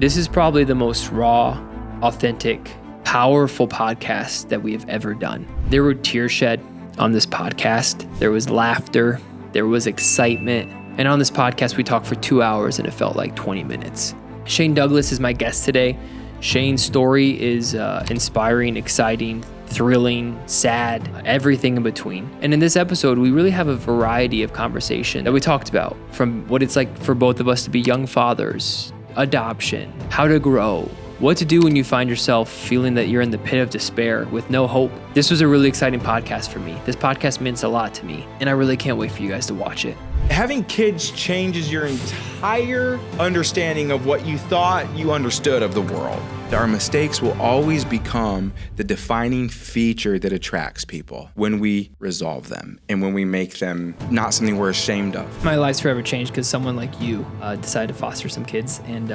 This is probably the most raw, authentic, powerful podcast that we have ever done. There were tears shed on this podcast. There was laughter. There was excitement. And on this podcast, we talked for 2 hours and it felt like 20 minutes. Shane Douglas is my guest today. Shane's story is inspiring, exciting, thrilling, sad, everything in between. And in this episode, we really have a variety of conversation that we talked about, from what it's like for both of us to be young fathers, adoption, how to grow, what to do when you find yourself feeling that you're in the pit of despair with no hope. This was a really exciting podcast for me. This podcast means a lot to me, and I really can't wait for you guys to watch it. Having kids changes your entire understanding of what you thought you understood of the world. Our mistakes will always become the defining feature that attracts people when we resolve them and when we make them not something we're ashamed of. My life's forever changed because someone like you decided to foster some kids and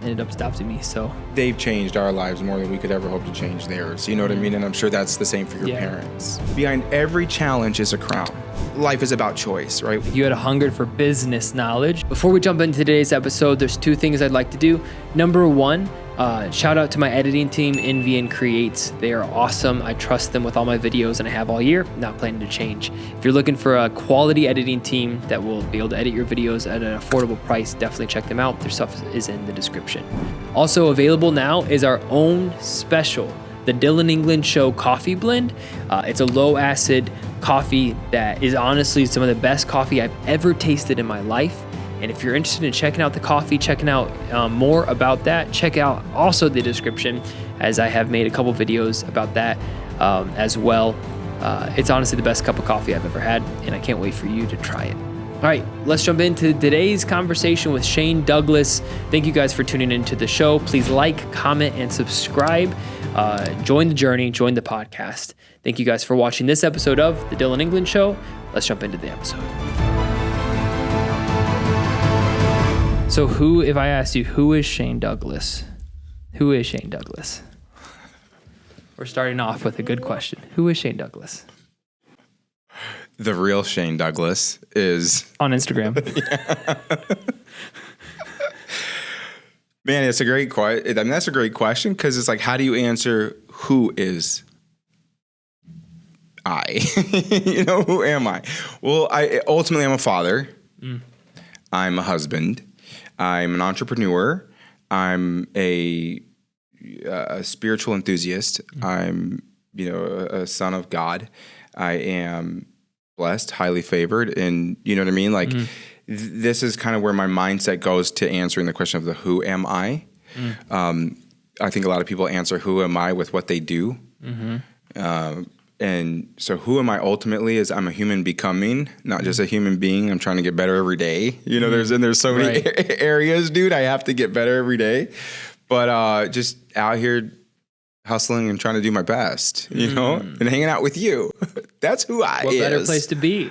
ended up adopting me. So they've changed our lives more than we could ever hope to change theirs. You know what I mean? And I'm sure that's the same for your parents. Behind every challenge is a crown. Life is about choice, right? You had a hunger for business knowledge. Before we jump into today's episode, there's 2 things I'd like to do. Number 1, shout out to my editing team, Envy and Creates. They are awesome. I trust them with all my videos and I have all year, not planning to change. If you're looking for a quality editing team that will be able to edit your videos at an affordable price, definitely check them out. Their stuff is in the description. Also available now is our own special, the Dylan England Show Coffee Blend. It's a low acid coffee that is honestly some of the best coffee I've ever tasted in my life. And if you're interested in checking out the coffee, checking out more about that, check out also the description, as I have made a couple videos about that as well. It's honestly the best cup of coffee I've ever had, and I can't wait for you to try it. All right, let's jump into today's conversation with Shane Douglas. Thank you guys for tuning into the show. Please like, comment, and subscribe. Join the journey, join the podcast. Thank you guys for watching this episode of The Dylan England Show. Let's jump into the episode. So if I asked you, who is Shane Douglas? Who is Shane Douglas? We're starting off with a good question. Who is Shane Douglas? The real Shane Douglas is... on Instagram. Man, it's a great question. I mean, that's a great question because it's like, how do you answer who is I? Who am I? Well, ultimately, I'm a father. I'm a husband. I'm an entrepreneur. I'm a spiritual enthusiast. I'm, a son of God. I am blessed, highly favored, and you know what I mean? Like, this is kind of where my mindset goes to answering the question of the who am I? I think a lot of people answer who am I with what they do. And so who am I ultimately is I'm a human becoming, not just a human being. I'm trying to get better every day. There's so many areas, dude. I have to get better every day. But just out here hustling and trying to do my best, and hanging out with you. That's who I am. What better place to be?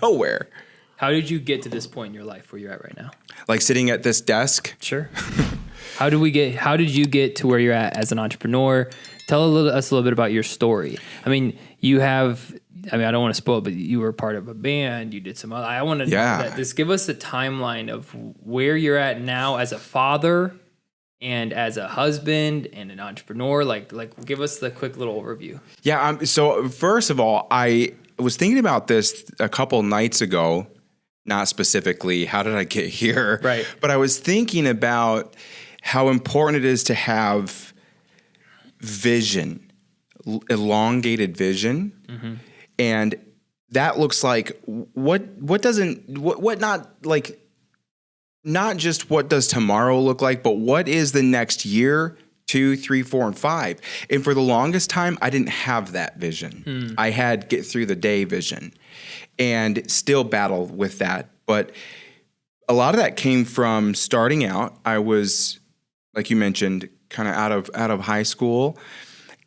Nowhere. How did you get to this point in your life where you're at right now? Like sitting at this desk? Sure. How did you get to where you're at as an entrepreneur? Tell us a little bit about your story. I mean, I don't want to spoil it, but you were part of a band. You did some other. I want to know that. Just give us the timeline of where you're at now as a father and as a husband and an entrepreneur. Like give us the quick little overview. Yeah. So first of all, I was thinking about this a couple nights ago. Not specifically, how did I get here? Right. But I was thinking about how important it is to have vision, elongated vision. And that looks like not just what does tomorrow look like, but what is the next year, 2, 3, 4, and 5. And for the longest time, I didn't have that vision. I had get through the day vision and still battle with that. But a lot of that came from starting out. I was, like you mentioned, kind of out of high school,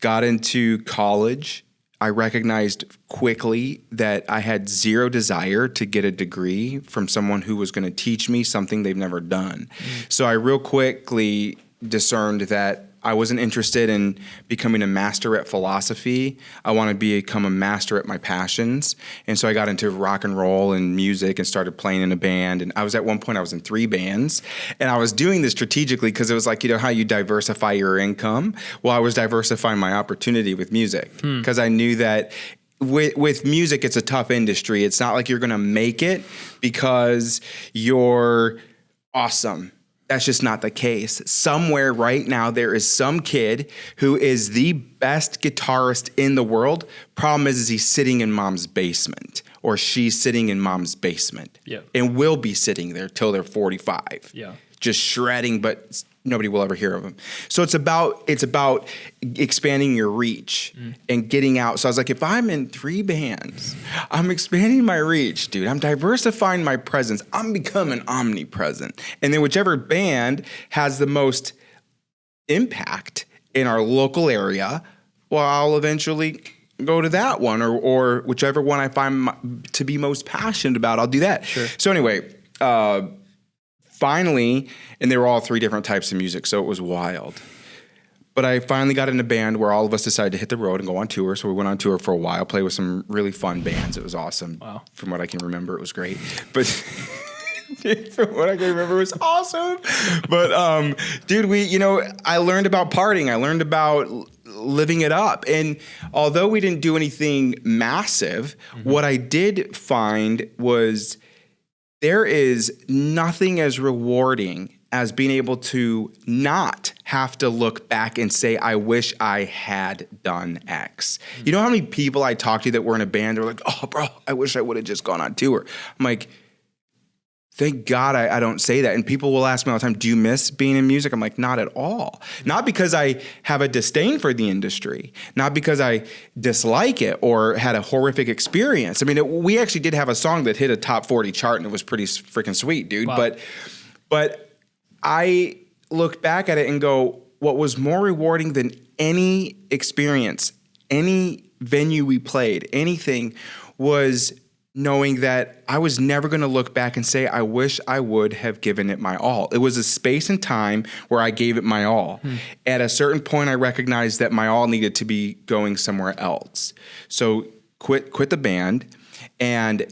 got into college. I recognized quickly that I had zero desire to get a degree from someone who was going to teach me something they've never done. So I real quickly discerned that I wasn't interested in becoming a master at philosophy. I wanted to become a master at my passions. And so I got into rock and roll and music and started playing in a band. And at one point I was in 3 bands. And I was doing this strategically because it was like, how you diversify your income. Well, I was diversifying my opportunity with music because I knew that with music, it's a tough industry. It's not like you're going to make it because you're awesome. That's just not the case. Somewhere right now, there is some kid who is the best guitarist in the world. Problem is he's sitting in mom's basement or she's sitting in mom's basement and will be sitting there till they're 45. Just shredding, but nobody will ever hear of them. So it's about expanding your reach and getting out. So I was like, if I'm in 3 bands, I'm expanding my reach, dude. I'm diversifying my presence. I'm becoming omnipresent. And then whichever band has the most impact in our local area, well, I'll eventually go to that one or whichever one I find to be most passionate about, I'll do that. Sure. So anyway, finally, and they were all 3 different types of music, so it was wild. But I finally got in a band where all of us decided to hit the road and go on tour. So we went on tour for a while, played with some really fun bands. It was awesome. Wow. From what I can remember, it was great. But from what I can remember, it was awesome. But dude, I learned about partying. I learned about living it up. And although we didn't do anything massive, what I did find was there is nothing as rewarding as being able to not have to look back and say, I wish I had done X. You know how many people I talked to that were in a band, they're like, oh, bro, I wish I would have just gone on tour. I'm like, thank God I don't say that. And people will ask me all the time, do you miss being in music? I'm like, not at all. Not because I have a disdain for the industry, not because I dislike it or had a horrific experience. I mean, we actually did have a song that hit a top 40 chart and it was pretty freaking sweet, dude. Wow. But I look back at it and go, what was more rewarding than any experience, any venue we played, anything, was knowing that I was never going to look back and say, I wish I would have given it my all. It was a space and time where I gave it my all. At a certain point, I recognized that my all needed to be going somewhere else. So quit the band and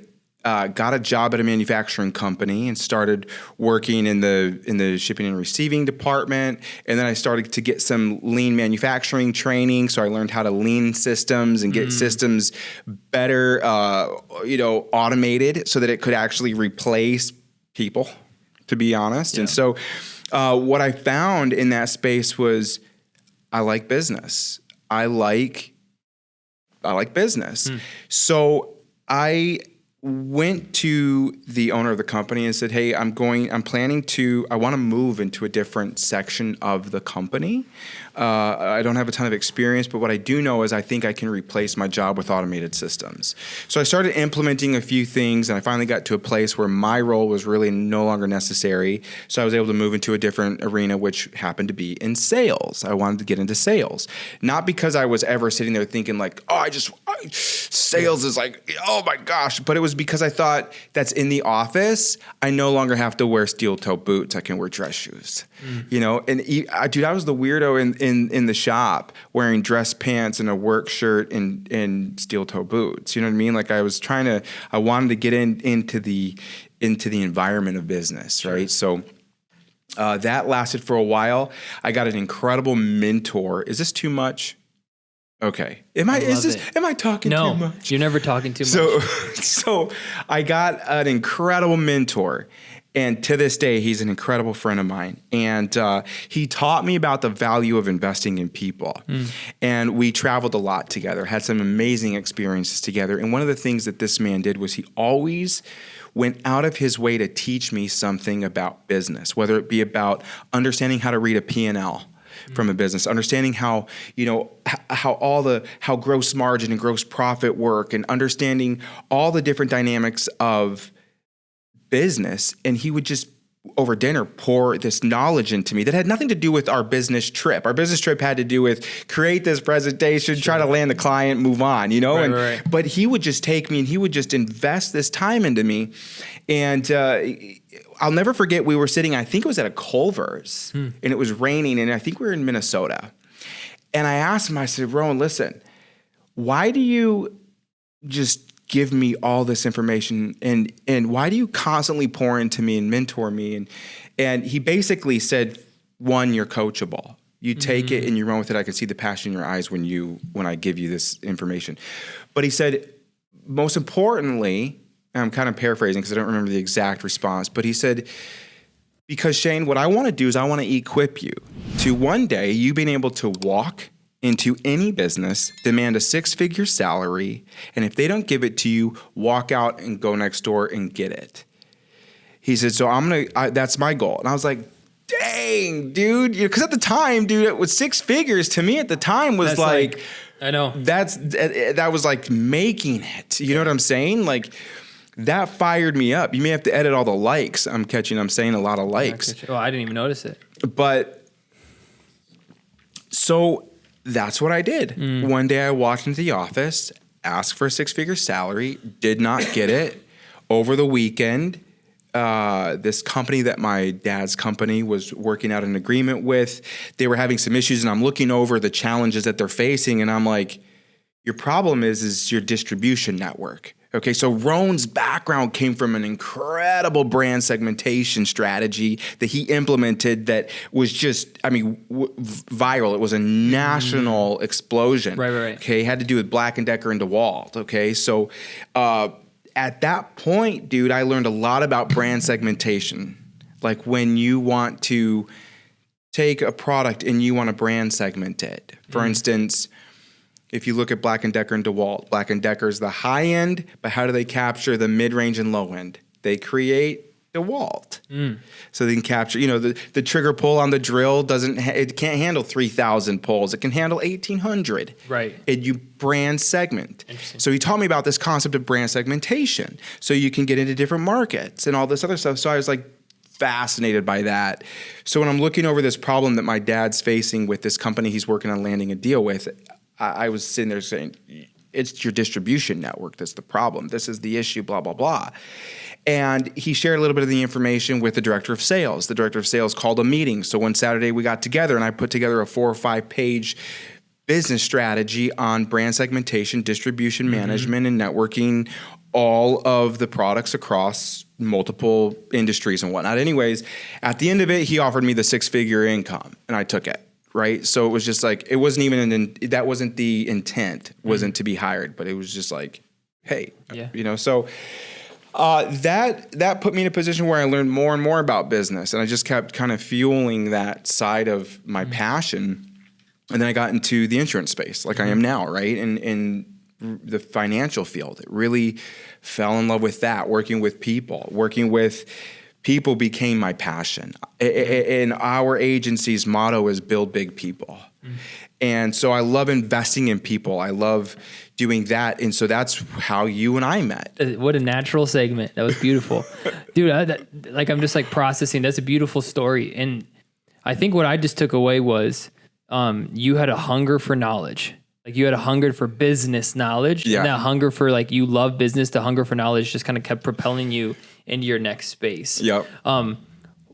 got a job at a manufacturing company and started working in the shipping and receiving department. And then I started to get some lean manufacturing training. So I learned how to lean systems and get systems better, automated so that it could actually replace people, to be honest. Yeah. And so what I found in that space was I like business. I like business. So I went to the owner of the company and said, hey, I want to move into a different section of the company. I don't have a ton of experience, but what I do know is I think I can replace my job with automated systems. So I started implementing a few things, and I finally got to a place where my role was really no longer necessary. So I was able to move into a different arena, which happened to be in sales. I wanted to get into sales. Not because I was ever sitting there thinking like, sales is like, oh my gosh. But it was because I thought that's in the office. I no longer have to wear steel toe boots. I can wear dress shoes, and dude, I was the weirdo in the shop wearing dress pants and a work shirt and steel toe boots. You know what I mean? Like I wanted to get into the environment of business. Right. So, that lasted for a while. I got an incredible mentor. Is this too much? Okay. Am I talking too much? No, you're never talking too much. So I got an incredible mentor, and to this day, he's an incredible friend of mine. And he taught me about the value of investing in people. And we traveled a lot together, had some amazing experiences together. And one of the things that this man did was he always went out of his way to teach me something about business, whether it be about understanding how to read a P&L from a business, understanding how gross margin and gross profit work, and understanding all the different dynamics of business. And he would just over dinner pour this knowledge into me that had nothing to do with our business trip. Our business trip had to do with create this presentation, try to land the client, move on, Right. But he would just take me and he would just invest this time into me. And I'll never forget, we were sitting, I think it was at a Culver's, and it was raining, and I think we were in Minnesota. And I asked him, I said, Rowan, listen, why do you just give me all this information, and why do you constantly pour into me and mentor me? And he basically said, one, you're coachable. You take it and you run with it. I can see the passion in your eyes when I give you this information. But he said, most importantly, and I'm kind of paraphrasing because I don't remember the exact response, but he said, because Shane, what I want to do is I want to equip you to one day you being able to walk into any business, demand a 6-figure salary, and if they don't give it to you, walk out and go next door and get it. He said, so that's my goal. And I was like, dang, dude. Because at the time, dude, it was 6 figures to me at the time was like I know. That was like making it. You know what I'm saying? Like, that fired me up. You may have to edit all the likes. I'm saying a lot of likes. Oh, I didn't even notice it. But so that's what I did. One day I walked into the office, asked for a 6-figure salary, did not get it. Over the weekend, this company that my dad's company was working out an agreement with, they were having some issues, and I'm looking over the challenges that they're facing, and I'm like, your problem is your distribution network. Okay, so Roan's background came from an incredible brand segmentation strategy that he implemented that was just, viral. It was a national explosion. Right. Okay, it had to do with Black & Decker and DeWalt. Okay, so at that point, dude, I learned a lot about brand segmentation. Like when you want to take a product and you want to brand segment it. For instance, if you look at Black & Decker and DeWalt, Black & Decker is the high end, but how do they capture the mid-range and low end? They create DeWalt. So they can capture, the trigger pull on the drill it can't handle 3,000 pulls. It can handle 1,800. Right. And you brand segment. So he taught me about this concept of brand segmentation. So you can get into different markets and all this other stuff. So I was like fascinated by that. So when I'm looking over this problem that my dad's facing with this company he's working on landing a deal with, I was sitting there saying, it's your distribution network that's the problem. This is the issue, blah, blah, blah. And he shared a little bit of the information with the director of sales. The director of sales called a meeting. So one Saturday we got together and I put together a 4 or 5 page business strategy on brand segmentation, distribution management, and networking all of the products across multiple industries and whatnot. Anyways, at the end of it, he offered me the 6-figure income and I took it. Right. So it was just like, it wasn't even, that wasn't the intent, wasn't to be hired, but it was just like, hey, so that put me in a position where I learned more and more about business, and I just kept kind of fueling that side of my passion. And then I got into the insurance space like I am now. Right. And in the financial field, it really fell in love with that, working with people became my passion. And our agency's motto is build big people. And so I love investing in people. I love doing that. And so that's how you and I met. What a natural segment. That was beautiful. Dude, I'm just like processing. That's a beautiful story. And I think what I just took away was you had a hunger for knowledge. Like you had a hunger for business knowledge. Yeah. And that hunger for like, you love business, the hunger for knowledge just kind of kept propelling you into your next space. Yep.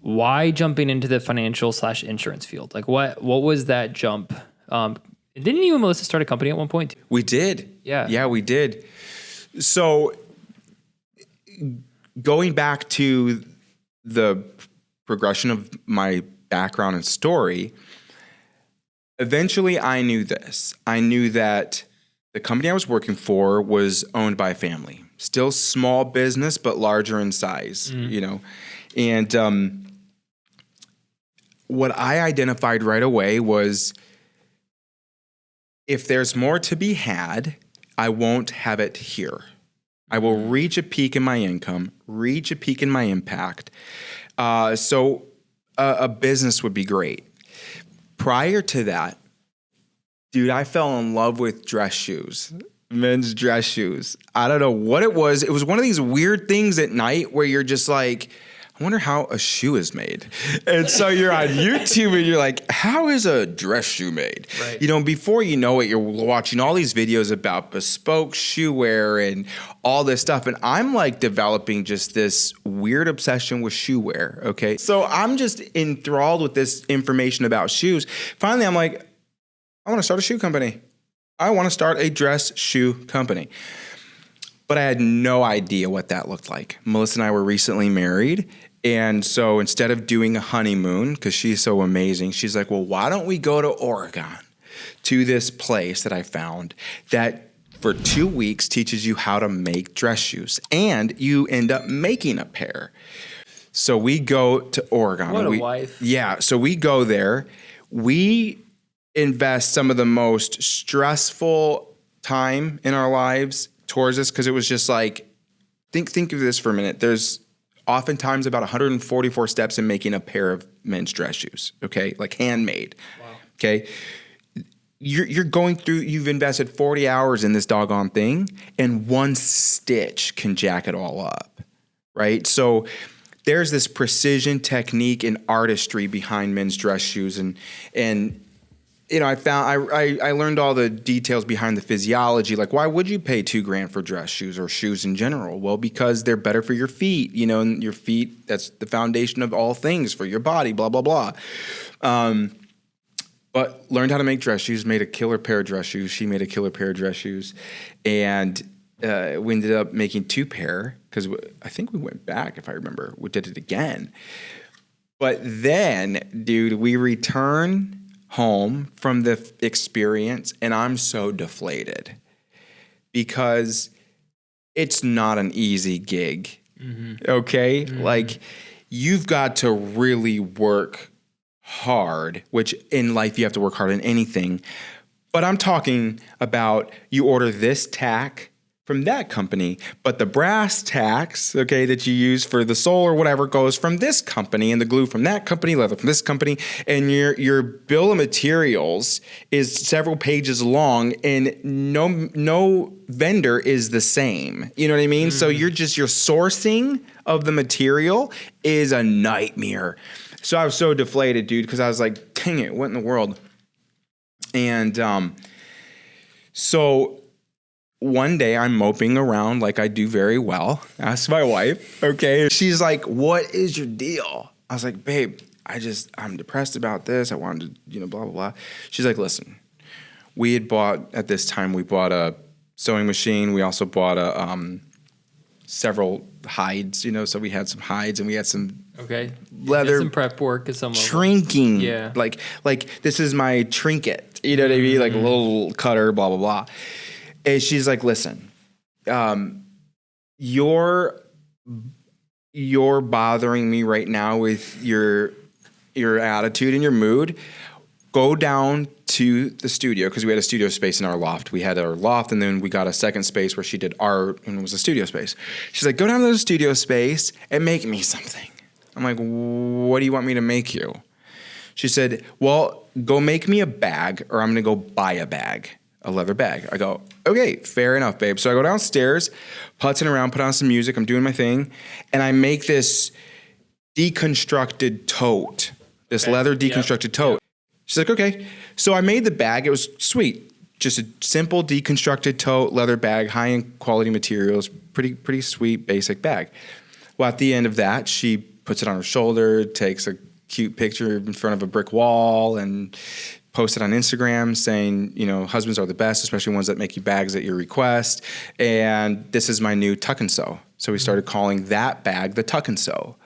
Why jumping into the financial / insurance field? Like what was that jump? Didn't you and Melissa start a company at one point? We did. Yeah, we did. So going back to the progression of my background and story, eventually I knew this. I knew that the company I was working for was owned by a family. Still small business, but larger in size, And what I identified right away was if there's more to be had, I won't have it here. I will reach a peak in my income, reach a peak in my impact. So a business would be great. Prior to that, dude, I fell in love with dress shoes. Men's dress shoes. I don't know what it was. It was one of these weird things at night where you're just like, I wonder how a shoe is made. And so you're on YouTube and you're like, how is a dress shoe made? Right. You know, before you know it, you're watching all these videos about bespoke shoe wear and all this stuff. And I'm like developing just this weird obsession with shoe wear. Okay. So I'm just enthralled with this information about shoes. Finally, I'm like, I want to start a shoe company. I want to start a dress shoe company. But I had no idea what that looked like. Melissa and I were recently married. And so instead of doing a honeymoon, because she's so amazing, she's like, well, why don't we go to Oregon to this place that I found that for 2 weeks teaches you how to make dress shoes and you end up making a pair. So we go to Oregon. What a wife. Yeah. So we go there. We invest some of the most stressful time in our lives towards this because it was just like, think of this for a minute. There's oftentimes about 144 steps in making a pair of men's dress shoes, okay? Like handmade, wow. Okay? You're going through, you've invested 40 hours in this doggone thing, and one stitch can jack it all up, right? So there's this precision, technique, and artistry behind men's dress shoes, and you know, I learned all the details behind the physiology. Like, why would you pay $2,000 for dress shoes or shoes in general? Well, because they're better for your feet. You know, and your feet, that's the foundation of all things for your body, blah, blah, blah. But learned how to make dress shoes, made a killer pair of dress shoes. She made a killer pair of dress shoes. And we ended up making 2 pair because I think we went back, if I remember. We did it again. But then, dude, we return home from the experience and I'm so deflated because it's not an easy gig. Mm-hmm. Okay? Mm-hmm. Like you've got to really work hard, which in life you have to work hard in anything. But I'm talking about you order this tack from that company, but the brass tacks, okay, that you use for the sole or whatever goes from this company, and the glue from that company, leather from this company, and your bill of materials is several pages long, and no vendor is the same. You know what I mean? Mm-hmm. So your sourcing of the material is a nightmare. So I was so deflated, dude, because I was like, dang it, what in the world? And so one day I'm moping around like I do very well. Ask my wife, okay? She's like, what is your deal? I was like, babe, I'm depressed about this. I wanted to, blah, blah, blah. She's like, listen, we bought a sewing machine. We also bought several hides, so we had some hides and we had some leather. Some prep work at some level. Trinking. Yeah. Like this is my trinket, you know what I mean? Like a little cutter, blah, blah, blah. And she's like, listen, you're bothering me right now with your attitude and your mood. Go down to the studio, because we had a studio space in our loft. We had our loft, and then we got a second space where she did art, and it was a studio space. She's like, go down to the studio space and make me something. I'm like, what do you want me to make you? She said, well, go make me a bag, or I'm going to go buy a bag. A leather bag. I go, okay, fair enough, babe. So I go downstairs, putzing around, put on some music, I'm doing my thing, and I make this deconstructed tote, leather deconstructed tote. She's like, okay. So I made the bag. It was sweet. Just a simple deconstructed tote, leather bag, high-end quality materials, pretty sweet, basic bag. Well, at the end of that, she puts it on her shoulder, takes a cute picture in front of a brick wall, and posted on Instagram saying, husbands are the best, especially ones that make you bags at your request. And this is my new tuck and sew. So we started calling that bag the Tuck and Sew.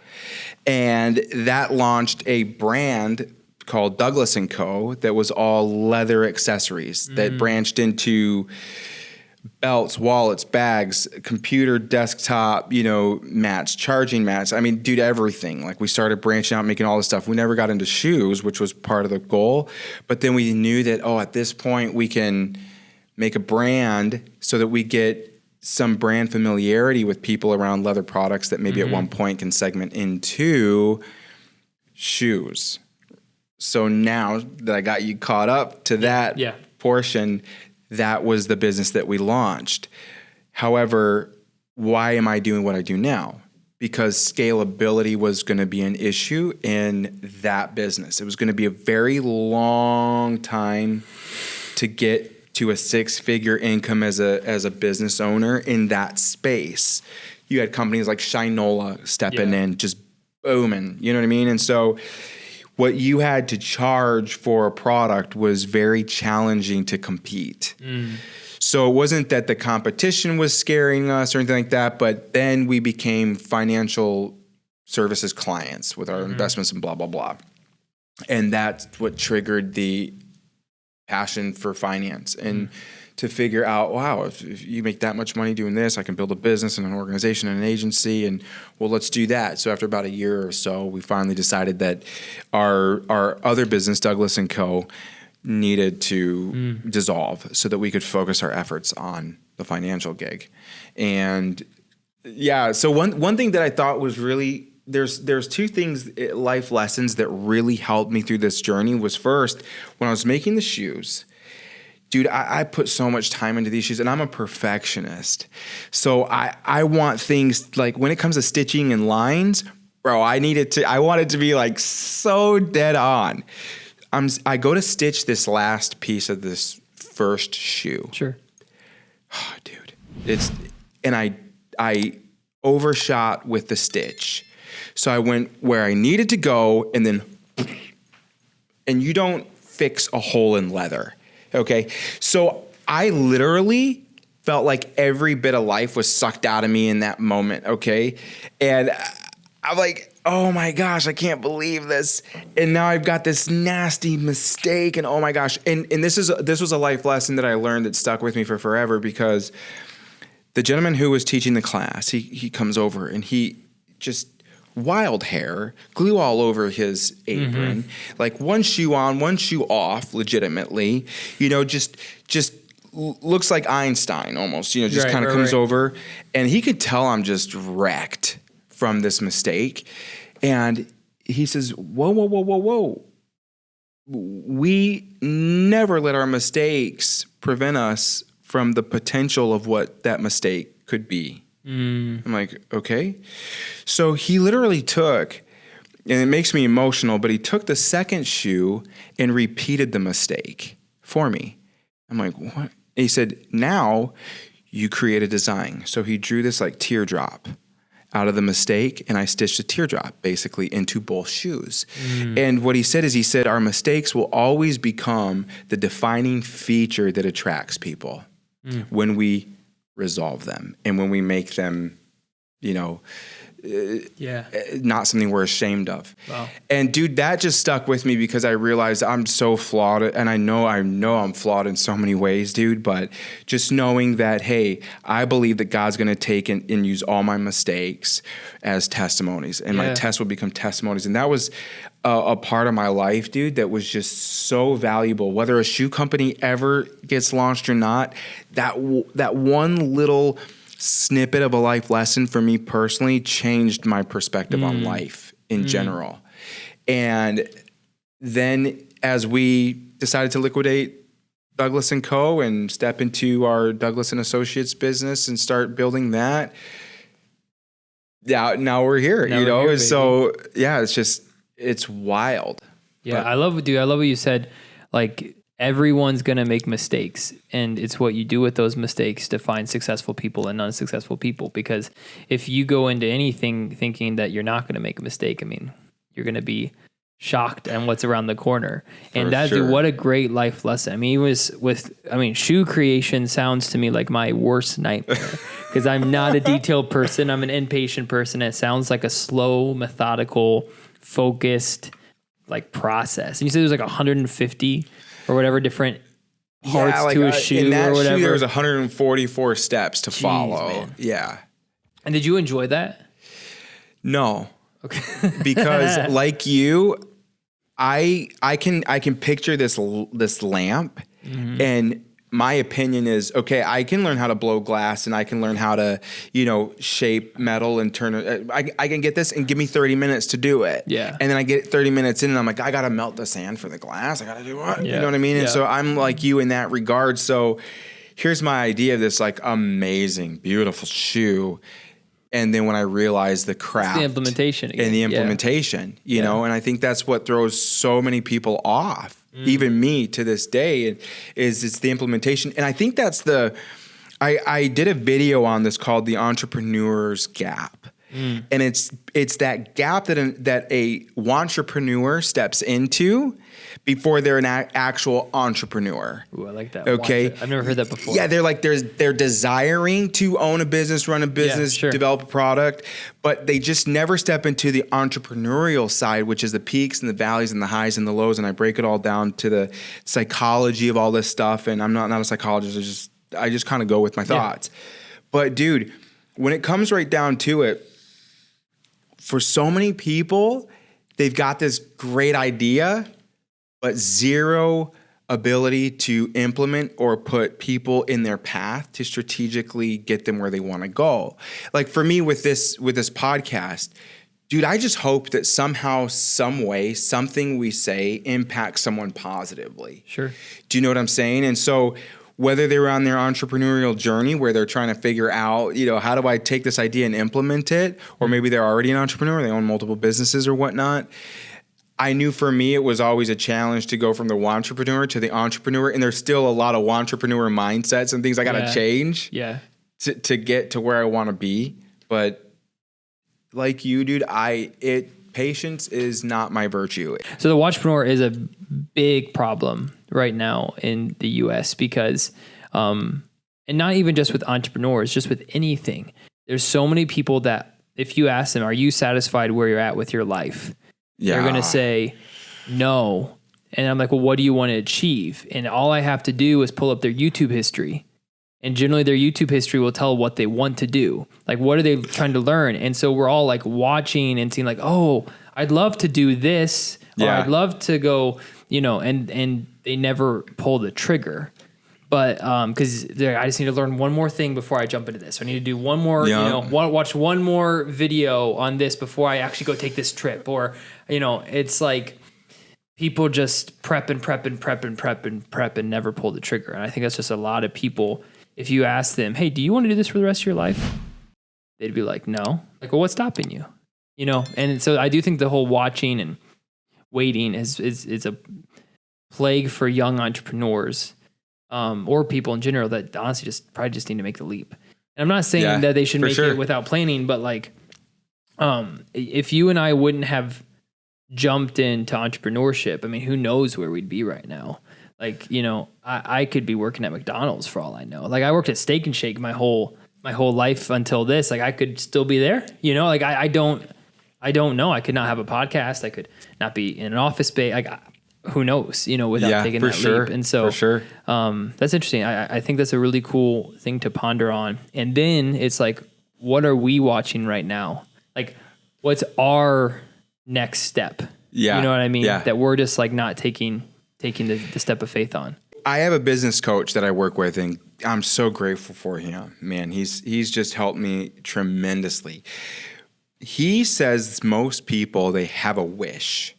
And that launched a brand called Douglas & Co. that was all leather accessories that branched into belts, wallets, bags, computer, desktop, mats, charging mats. I mean, dude, everything. Like we started branching out, making all this stuff. We never got into shoes, which was part of the goal. But then we knew that, at this point we can make a brand so that we get some brand familiarity with people around leather products that maybe at one point can segment into shoes. So now that I got you caught up to that portion, that was the business that we launched. However, why am I doing what I do now? because scalability was going to be an issue in that business. It was going to be a very long time to get to a 6-figure income as a business owner in that space. You had companies like Shinola stepping in, just booming, you know what I mean? And so what you had to charge for a product was very challenging to compete. So it wasn't that the competition was scaring us or anything like that, but then we became financial services clients with our investments and blah, blah, blah. And that's what triggered the passion for finance and to figure out, wow, if you make that much money doing this, I can build a business and an organization and an agency, and well, let's do that. So after about a year or so, we finally decided that our other business, Douglas & Co., needed to dissolve so that we could focus our efforts on the financial gig. And yeah, so one thing that I thought was really, there's two things, life lessons that really helped me through this journey was first, when I was making the shoes, dude, I put so much time into these shoes, and I'm a perfectionist. So I want things like when it comes to stitching and lines, bro, I want it to be like so dead on. I go to stitch this last piece of this first shoe. Sure. Oh, dude, I overshot with the stitch. So I went where I needed to go, and you don't fix a hole in leather. Okay. So I literally felt like every bit of life was sucked out of me in that moment. Okay. And I'm like, oh my gosh, I can't believe this. And now I've got this nasty mistake, and oh my gosh. And this was a life lesson that I learned that stuck with me for forever, because the gentleman who was teaching the class, he comes over and he just wild hair, glue all over his apron, like one shoe on, one shoe off, legitimately, just looks like Einstein almost, just kind of comes over, and he could tell I'm just wrecked from this mistake. And he says, whoa. We never let our mistakes prevent us from the potential of what that mistake could be. I'm like, okay. So he literally took, and it makes me emotional, but he took the second shoe and repeated the mistake for me. I'm like, what? And he said, now you create a design. So he drew this like teardrop out of the mistake, and I stitched a teardrop basically into both shoes. And what he said, our mistakes will always become the defining feature that attracts people when we resolve them and when we make them, not something we're ashamed of. Wow. And dude, that just stuck with me because I realized I'm so flawed, and I know I'm flawed in so many ways, dude, but just knowing that, hey, I believe that God's going to take and use all my mistakes as testimonies, and my tests will become testimonies. And that was a part of my life, dude, that was just so valuable. Whether a shoe company ever gets launched or not, that one little snippet of a life lesson for me personally changed my perspective on life in general. And then as we decided to liquidate Douglas & Co. and step into our Douglas & Associates business and start building that, now we're here, and so it's wild. Yeah, I love what you said. Like, everyone's going to make mistakes, and it's what you do with those mistakes to find successful people and unsuccessful people. Because if you go into anything thinking that you're not going to make a mistake, I mean, you're going to be shocked at what's around the corner. And what a great life lesson. I mean, shoe creation sounds to me like my worst nightmare, because I'm not a detailed person. I'm an impatient person. It sounds like a slow, methodical, focused process. And you said there's 150 or whatever different parts to a shoe, in that or whatever. Shoe, there was 144 steps to follow. Man. Yeah. And did you enjoy that? No. Okay. Because like you, I can picture this lamp, and my opinion is, okay, I can learn how to blow glass, and I can learn how to, shape metal and turn it. I can get this, and give me 30 minutes to do it. Yeah. And then I get 30 minutes in, and I'm like, I got to melt the sand for the glass. I got to do what? Yeah. You know what I mean? Yeah. And so I'm like you in that regard. So here's my idea of this amazing, beautiful shoe. And then when I realized the craft, the implementation again. and the implementation, you know, and I think that's what throws so many people off, even me to this day, is it's the implementation. And I think that's I did a video on this called The Entrepreneur's Gap. And it's that gap that a entrepreneur steps into before they're an actual entrepreneur. Ooh, I like that. Okay. I've never heard that before. Yeah, they're desiring to own a business, run a business, develop a product, but they just never step into the entrepreneurial side, which is the peaks and the valleys and the highs and the lows. And I break it all down to the psychology of all this stuff. And I'm not a psychologist. I just kind of go with my thoughts. But dude, when it comes right down to it, for so many people, they've got this great idea, but zero ability to implement or put people in their path to strategically get them where they want to go. Like for me with this podcast, dude, I just hope that somehow, some way, something we say impacts someone positively. Sure. Do you know what I'm saying? And so whether they're on their entrepreneurial journey where they're trying to figure out, you know, how do I take this idea and implement it? Or maybe they're already an entrepreneur, they own multiple businesses or whatnot. I knew for me, it was always a challenge to go from the wantrepreneur to the entrepreneur. And there's still a lot of wantrepreneur mindsets and things I got to change to get to where I want to be. But like you, dude, patience is not my virtue. So the wantrepreneur is a big problem right now in the US because, and not even just with entrepreneurs, just with anything. There's so many people that if you ask them, are you satisfied where you're at with your life? They're going to say no. And I'm like, well, what do you want to achieve? And all I have to do is pull up their YouTube history. And generally their YouTube history will tell what they want to do. Like, what are they trying to learn? And so we're all like watching and seeing like, oh, I'd love to do this. Or I'd love to go, you know, and they never pull the trigger. But because I just need to learn one more thing before I jump into this. I need to do one more, you know, watch one more video on this before I actually go take this trip. Or, you know, it's like people just prep and never pull the trigger. And I think that's just a lot of people. If you ask them, hey, do you want to do this for the rest of your life? They'd be like, no. Like, well, what's stopping you? You know? And so I do think the whole watching and waiting is a plague for young entrepreneurs. Or people in general that honestly probably just need to make the leap. And I'm not saying that they should make it without planning, but like, if you and I wouldn't have jumped into entrepreneurship, I mean, who knows where we'd be right now? Like, you know, I could be working at McDonald's for all I know. Like I worked at Steak and Shake my whole life until this. Like I could still be there, you know, like I don't know. I could not have a podcast. I could not be in an office space. Like, who knows, you know, without taking that leap. And so that's interesting. I think that's a really cool thing to ponder on. And then it's like, what are we watching right now? Like, what's our next step? Yeah. You know what I mean? Yeah. That we're just like not taking the step of faith on. I have a business coach that I work with, and I'm so grateful for him. Man, he's just helped me tremendously. He says most people, they have a wish.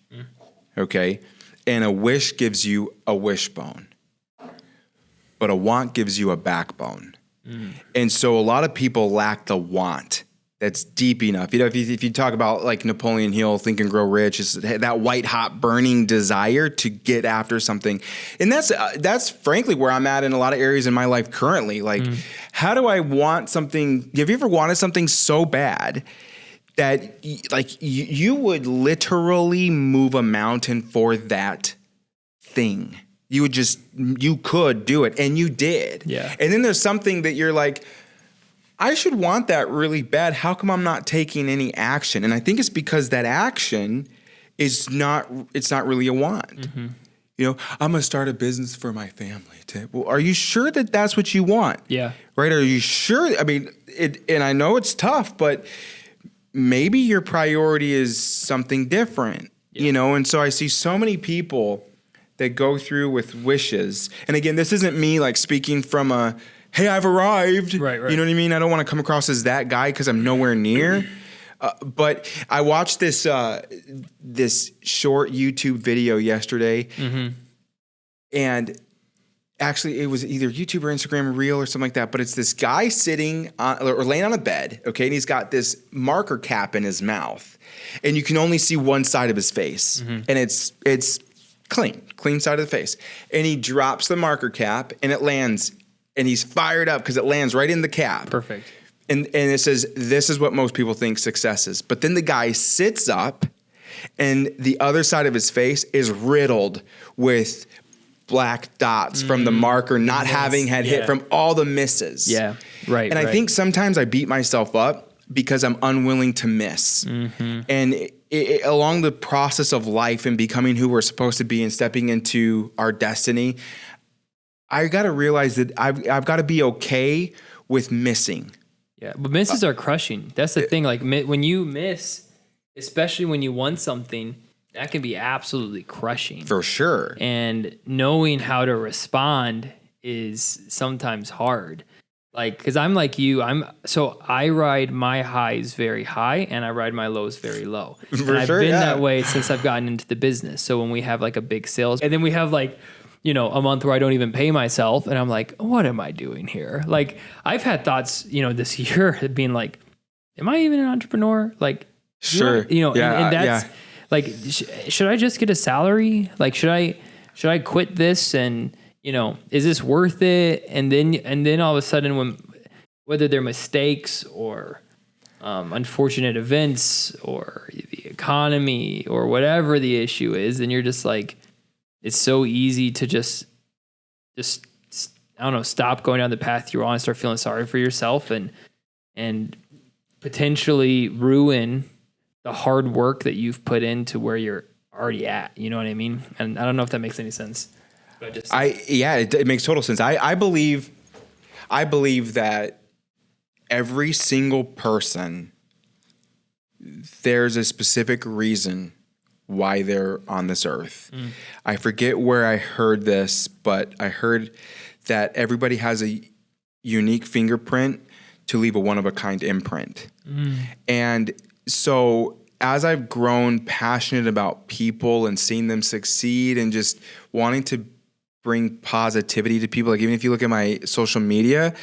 Okay? And a wish gives you a wishbone, but a want gives you a backbone. And so a lot of people lack the want that's deep enough. You know, if you talk about like Napoleon Hill, Think and Grow Rich, is that white hot burning desire to get after something. And that's frankly where I'm at in a lot of areas in my life currently. Like, how do I want something? Have you ever wanted something so bad that like you would literally move a mountain for that thing? You could do it, and you did. Yeah. And then there's something that you're like, I should want that really bad. How come I'm not taking any action? And I think it's because that action it's not really a want. You know, I'm going to start a business for my family. Well, are you sure that that's what you want? Yeah. Right? Are you sure? I mean, and I know it's tough, but maybe your priority is something different, you know? And so I see so many people that go through with wishes. And again, this isn't me like speaking from a, hey, I've arrived. Right. You know what I mean? I don't want to come across as that guy because I'm nowhere near. But I watched this short YouTube video yesterday. And actually, it was either YouTube or Instagram Reel or something like that. But it's this guy sitting on, or laying on a bed, okay, and he's got this marker cap in his mouth, and you can only see one side of his face, and it's clean side of the face, and he drops the marker cap, and it lands, and he's fired up because it lands right in the cap. Perfect. And it says, this is what most people think success is. But then the guy sits up, and the other side of his face is riddled with black dots from the marker not having had hit from all the misses. Yeah, right. And I think sometimes I beat myself up because I'm unwilling to miss. And along the process of life and becoming who we're supposed to be and stepping into our destiny, I got to realize that I've got to be okay with missing. Yeah, but misses are crushing. That's the thing. Like when you miss, especially when you want something, that can be absolutely crushing. For sure. And knowing how to respond is sometimes hard. Like, because I'm like you, I ride my highs very high and I ride my lows very low. For I've sure, been that way since I've gotten into the business. So when we have like a big sales, and then we have like, a month where I don't even pay myself, and I'm like, what am I doing here? Like, I've had thoughts, this year being like, am I even an entrepreneur? Like, sure. And that's like, should I just get a salary? Like, should I quit this? And, is this worth it? And then all of a sudden whether they're mistakes or unfortunate events or the economy or whatever the issue is, then you're just like, it's so easy to just I don't know, stop going down the path you're on and start feeling sorry for yourself and potentially ruin the hard work that you've put into where you're already at. You know what I mean? And I don't know if that makes any sense. But it makes total sense. I believe that every single person, there's a specific reason why they're on this earth. I forget where I heard this, but I heard that everybody has a unique fingerprint to leave a one-of-a-kind imprint. And so as I've grown passionate about people and seeing them succeed and just wanting to bring positivity to people, like even if you look at my social media,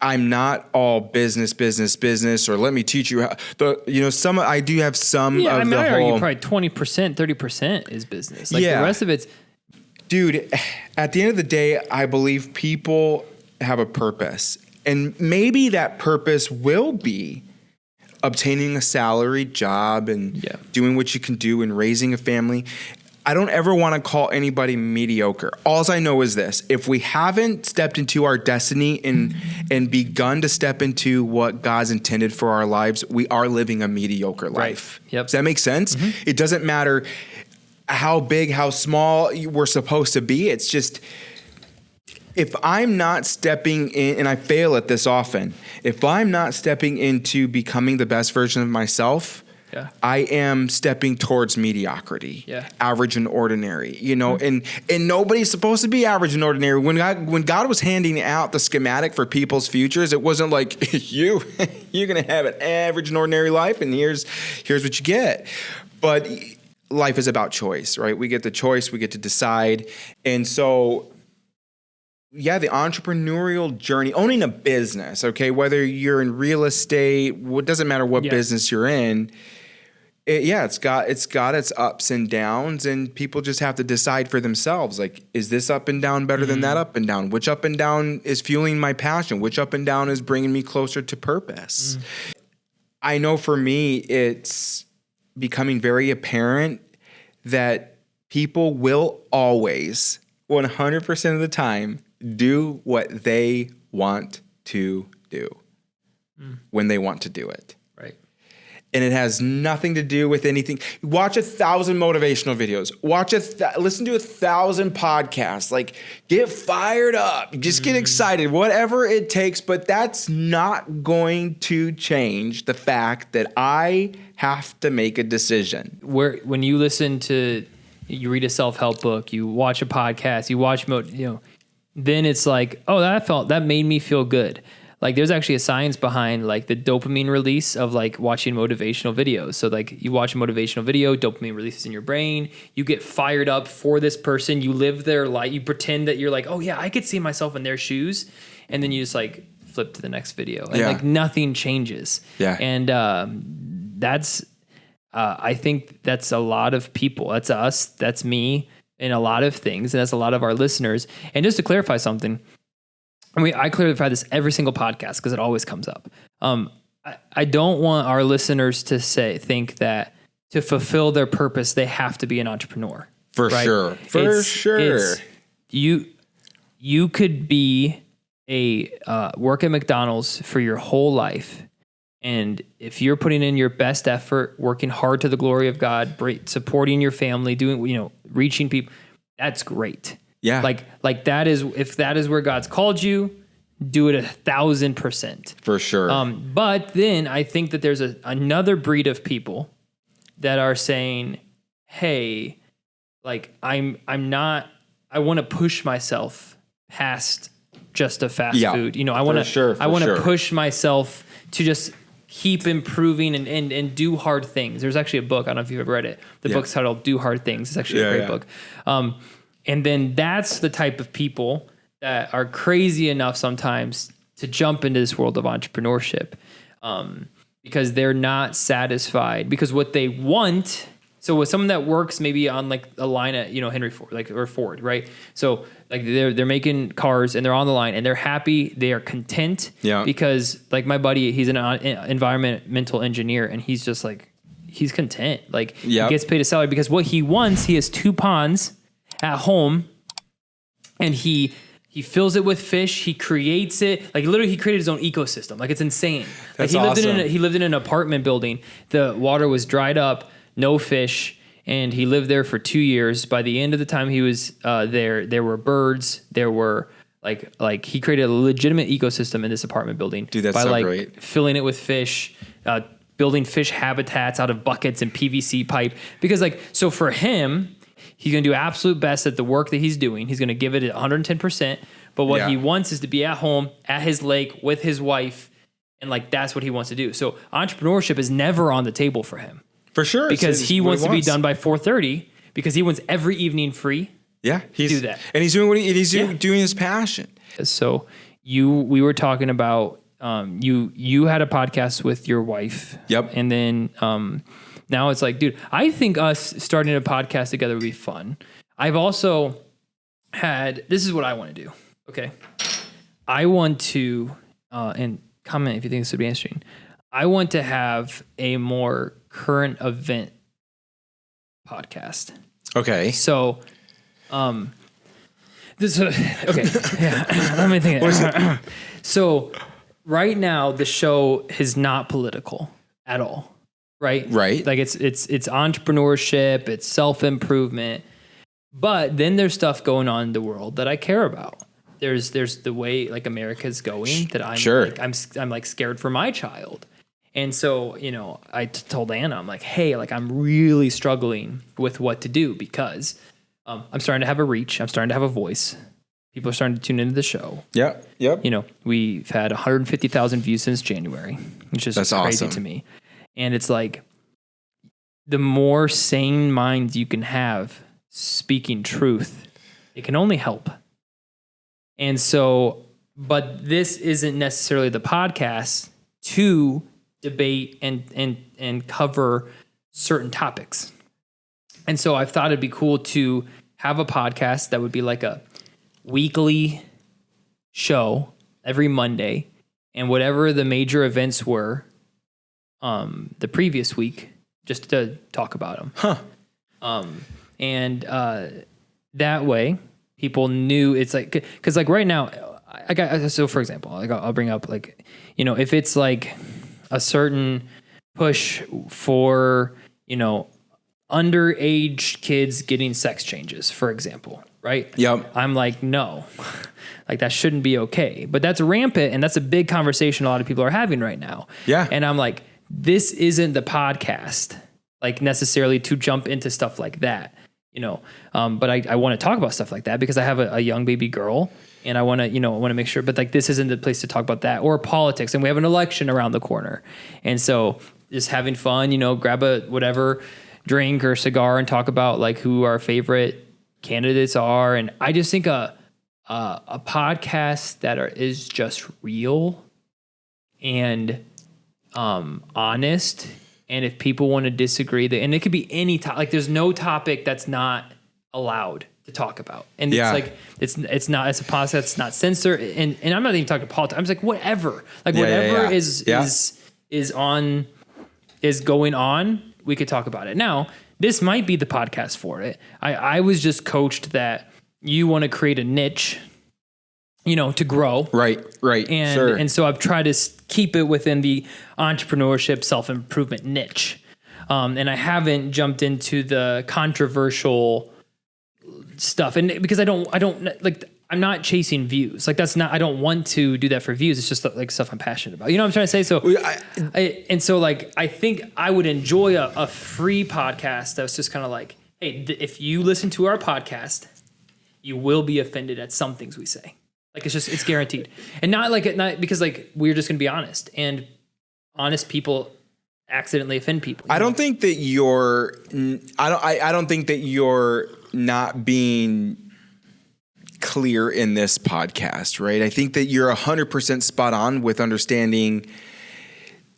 I'm not all business, or let me teach you how. I do have some of the whole. I argue probably 20%, 30% is business. Like the rest of it's. Dude, at the end of the day, I believe people have a purpose, and maybe that purpose will be obtaining a salary job and doing what you can do and raising a family. I don't ever want to call anybody mediocre. All I know is this: if we haven't stepped into our destiny and begun to step into what God's intended for our lives, we are living a mediocre life. Yep. Does that make sense? It doesn't matter how big, how small we're supposed to be. It's just, if I'm not stepping in, and I fail at this often, if I'm not stepping into becoming the best version of myself, I am stepping towards mediocrity, average and ordinary, and nobody's supposed to be average and ordinary. When God was handing out the schematic for people's futures, it wasn't like you're going to have an average and ordinary life, and here's what you get. But life is about choice, right? We get the choice, we get to decide. And so, the entrepreneurial journey, owning a business, okay, whether you're in real estate, it doesn't matter what business you're in. It's got its ups and downs, and people just have to decide for themselves. Like, is this up and down better than that up and down? Which up and down is fueling my passion? Which up and down is bringing me closer to purpose? I know for me, it's becoming very apparent that people will always, 100% of the time, do what they want to do when they want to do it. Right. And it has nothing to do with anything. Watch 1,000 motivational videos. Listen to 1,000 podcasts. Like, get fired up. Just get excited. Whatever it takes. But that's not going to change the fact that I have to make a decision. When you listen to, you read a self-help book, you watch a podcast, you watch, then it's like, oh, that made me feel good. like there's actually a science behind like the dopamine release of like watching motivational videos. So like you watch a motivational video, dopamine releases in your brain, you get fired up for this person, you live their life, you pretend that you're like, oh yeah, I could see myself in their shoes. And then you just like flip to the next video and like nothing changes. Yeah. And I think that's a lot of people. That's us. That's me in a lot of things. And that's a lot of our listeners. And just to clarify something, I mean, I clarify this every single podcast because it always comes up. I don't want our listeners to think that to fulfill their purpose, they have to be an entrepreneur. For sure. You could be work at McDonald's for your whole life. And if you're putting in your best effort, working hard to the glory of God, supporting your family, doing, reaching people, that's great. Yeah. Like that is, if that is where God's called you, do it 1,000%. For sure. But then I think that there's another breed of people that are saying, hey, like I want to push myself past just a fast food. I want to push myself to just keep improving and do hard things. There's actually a book. I don't know if you've ever read it. The book's titled Do Hard Things. It's actually a great book. And then that's the type of people that are crazy enough sometimes to jump into this world of entrepreneurship because they're not satisfied. Because what they want, so with someone that works maybe on like a line at Henry Ford, or Ford, right? So like they're making cars and they're on the line and they're happy, they are content. Yeah. Because like my buddy, he's an environmental engineer and he's just like he's content. Like he gets paid a salary because what he wants, he has 2 ponds at home and he fills it with fish. He creates it. Like literally he created his own ecosystem. Like it's insane. That's like awesome. He lived in an apartment building. The water was dried up, no fish. And he lived there for 2 years. By the end of the time he was there were birds. There were like he created a legitimate ecosystem in this apartment building. Dude, that's so great. Filling it with fish, building fish habitats out of buckets and PVC pipe. Because so for him, he's going to do absolute best at the work that he's doing. He's going to give it 110%. But what he wants is to be at home, at his lake, with his wife. And that's what he wants to do. So entrepreneurship is never on the table for him. For sure. Because he wants to be done by 4:30 because he wants every evening free. Yeah. Do that. And he's doing doing his passion. So we were talking about, you had a podcast with your wife. Yep. And then, now it's like, dude, I think us starting a podcast together would be fun. I've also this is what I want to do. Okay. I want to, and comment if you think this would be interesting. I want to have a more current event podcast. Okay. So, okay. Yeah. Let me think. So right now the show is not political at all. Right. Right. Like it's entrepreneurship, it's self-improvement, but then there's stuff going on in the world that I care about. There's the way like America's going that I'm like scared for my child. And so, I told Anna, I'm like, hey, like I'm really struggling with what to do because I'm starting to have a reach. I'm starting to have a voice. People are starting to tune into the show. Yep. We've had 150,000 views since January, which is crazy awesome to me. And it's like the more sane minds you can have speaking truth, it can only help. And so, but this isn't necessarily the podcast to debate and cover certain topics. And so I thought it'd be cool to have a podcast that would be like a weekly show every Monday, and whatever the major events were the previous week, just to talk about them. And that way people knew it's like, cause like right now so for example, like I'll bring up like, if it's like a certain push for, underage kids getting sex changes, for example, right? Yep. I'm like, no, like that shouldn't be okay. But that's rampant, and that's a big conversation a lot of people are having right now. Yeah. And I'm like, this isn't the podcast, like necessarily to jump into stuff like that. But I want to talk about stuff like that because I have a young baby girl and I want to make sure, but like, this isn't the place to talk about that or politics. And we have an election around the corner. And so just having fun, grab a whatever drink or cigar and talk about like who our favorite candidates are. And I just think a podcast that is just real and honest. And if people want to disagree, and it could be any topic, like there's no topic that's not allowed to talk about. And it's like, it's a podcast that's not censored. And I'm not even talking politics. I'm just like, whatever, whatever is going on, we could talk about it. Now, this might be the podcast for it. I was just coached that you want to create a niche, to grow. Right. And so I've tried to keep it within the entrepreneurship, self-improvement niche. And I haven't jumped into the controversial stuff. And because I don't like, I'm not chasing views. Like I don't want to do that for views. It's just like stuff I'm passionate about. You know what I'm trying to say? So, I think I would enjoy a free podcast that was just kind of like, hey, if you listen to our podcast, you will be offended at some things we say. Like it's guaranteed. And not because like we're just going to be honest, and honest people accidentally offend people. I don't think that I don't think that you're not being clear in this podcast, right? I think that you're 100% spot on with understanding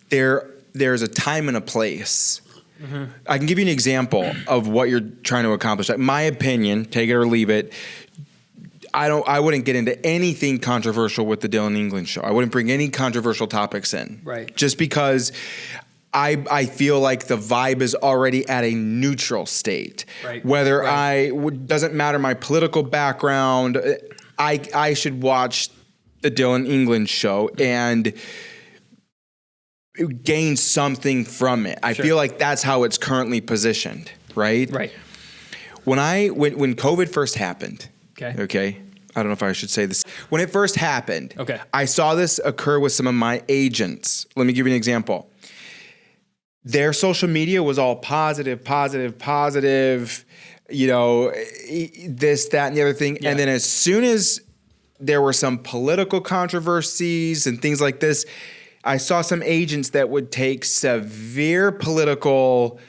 there's a time and a place. Mm-hmm. I can give you an example of what you're trying to accomplish. My opinion, take it or leave it. I wouldn't get into anything controversial with the Dylan England show. I wouldn't bring any controversial topics in. Right. Just because I feel like the vibe is already at a neutral state. Right. Whether doesn't matter my political background, I should watch the Dylan England show and gain something from it. I feel like that's how it's currently positioned, right? Right. When COVID first happened, okay, I don't know if I should say this. When it first happened, I saw this occur with some of my agents. Let me give you an example. Their social media was all positive, this, that, and the other thing. Yeah. And then as soon as there were some political controversies and things like this, I saw some agents that would take severe political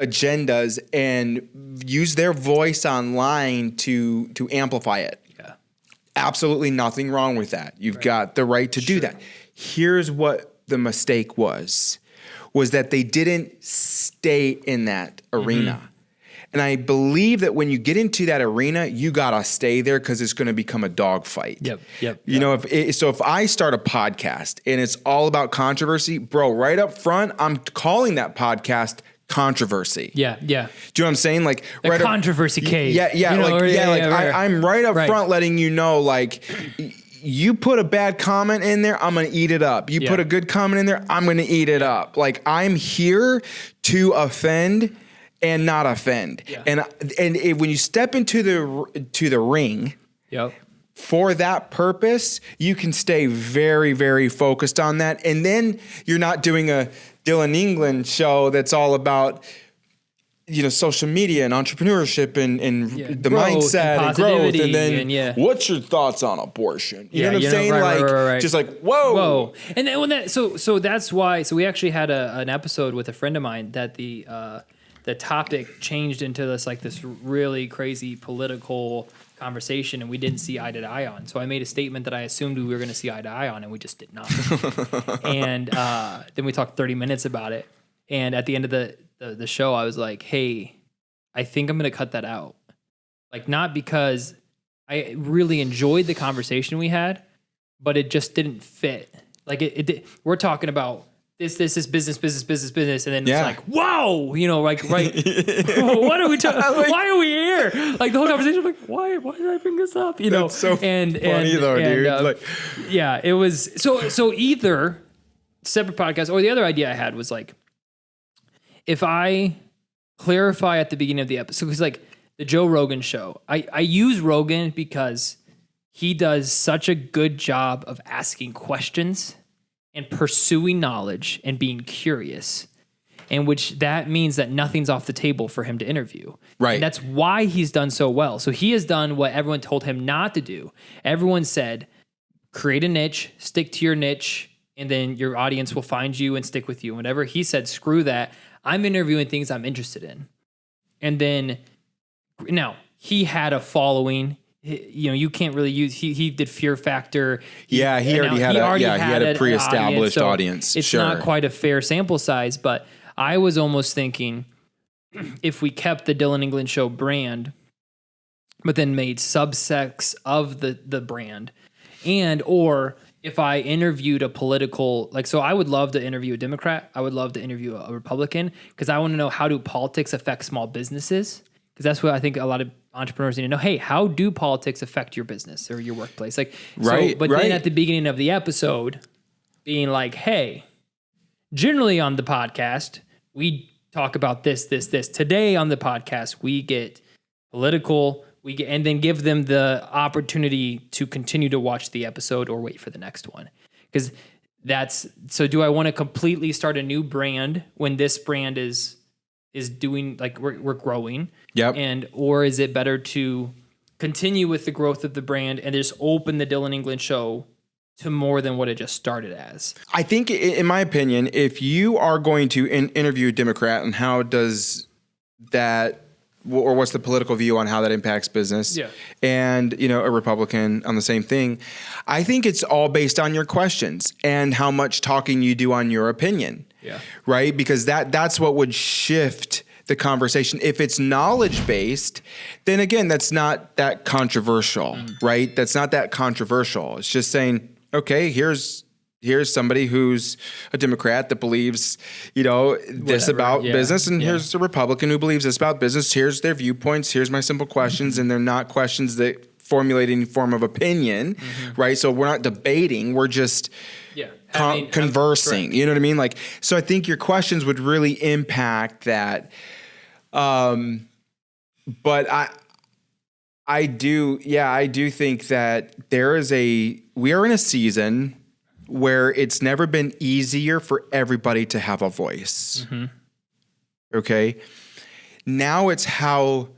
agendas and use their voice online to amplify it. Yeah. Absolutely nothing wrong with that. You've got the right to do that. Here's what the mistake was that they didn't stay in that arena. Mm-hmm. And I believe that when you get into that arena, you gotta stay there because it's going to become a dogfight. Yep. If I start a podcast and it's all about controversy, bro, right up front, I'm calling that podcast controversy. Yeah. Do you know what I'm saying? Like the controversy cave. I'm right up front letting you know, like, you put a bad comment in there, I'm going to eat it up. You put a good comment in there, I'm going to eat it up. Like, I'm here to offend and not offend. Yeah. And when you step into the ring, for that purpose, you can stay very, very focused on that. And then you're not doing a Dylan England show that's all about social media and entrepreneurship and the mindset and growth. And then what's your thoughts on abortion? You know what I'm saying? Right. Just like, whoa. And then so that's why. So we actually had an episode with a friend of mine that the topic changed into this really crazy political conversation, and we didn't see eye to eye on. So I made a statement that I assumed we were going to see eye to eye on, and we just did not. And then we talked 30 minutes about it. And at the end of the show, I was like, hey, I think I'm going to cut that out. Like, not because I really enjoyed the conversation we had, but it just didn't fit. Like, we're talking about this business, and then it's like, whoa, right? What are we talking? Why are we here? Like, the whole conversation, I'm like, why did I bring this up? That's so funny though, dude. It was so either separate podcast, or the other idea I had was like, if I clarify at the beginning of the episode, because like the Joe Rogan show, I use Rogan because he does such a good job of asking questions and pursuing knowledge and being curious. and which that means that nothing's off the table for him to interview. Right. And that's why he's done so well. So he has done what everyone told him not to do. Everyone said, create a niche, stick to your niche, and then your audience will find you and stick with you. Whenever he said, screw that, I'm interviewing things I'm interested in. And then, now, he had a following. You can't really use, he did Fear Factor. He already had a pre-established audience. It's not quite a fair sample size, but I was almost thinking if we kept the Dylan England Show brand, but then made subsects of the brand, or if I interviewed a political, so I would love to interview a Democrat. I would love to interview a Republican, because I want to know, how do politics affect small businesses? Because that's what I think a lot of entrepreneurs need to know. Hey, how do politics affect your business or your workplace? Then at the beginning of the episode, being like, hey, generally on the podcast, we talk about this. Today on the podcast, we get political, and then give them the opportunity to continue to watch the episode or wait for the next one. Because so do I want to completely start a new brand when this brand is doing, we're growing? Yep. Or is it better to continue with the growth of the brand and just open the Dylan England Show to more than what it just started as? I think, in my opinion, if you are going to interview a Democrat, and how does that, or what's the political view on how that impacts business? Yeah. And, a Republican on the same thing, I think it's all based on your questions and how much talking you do on your opinion. Yeah. Right? Because that's what would shift the conversation. If it's knowledge-based, then again, that's not that controversial, right? That's not that controversial. It's just saying, okay, here's somebody who's a Democrat that believes, this about business, and here's a Republican who believes this about business. Here's their viewpoints. Here's my simple questions, and they're not questions that formulate any form of opinion, right? So we're not debating. We're just conversing. You know what I mean? So I think your questions would really impact that. But I do think that we are in a season where it's never been easier for everybody to have a voice. Okay. Now it's how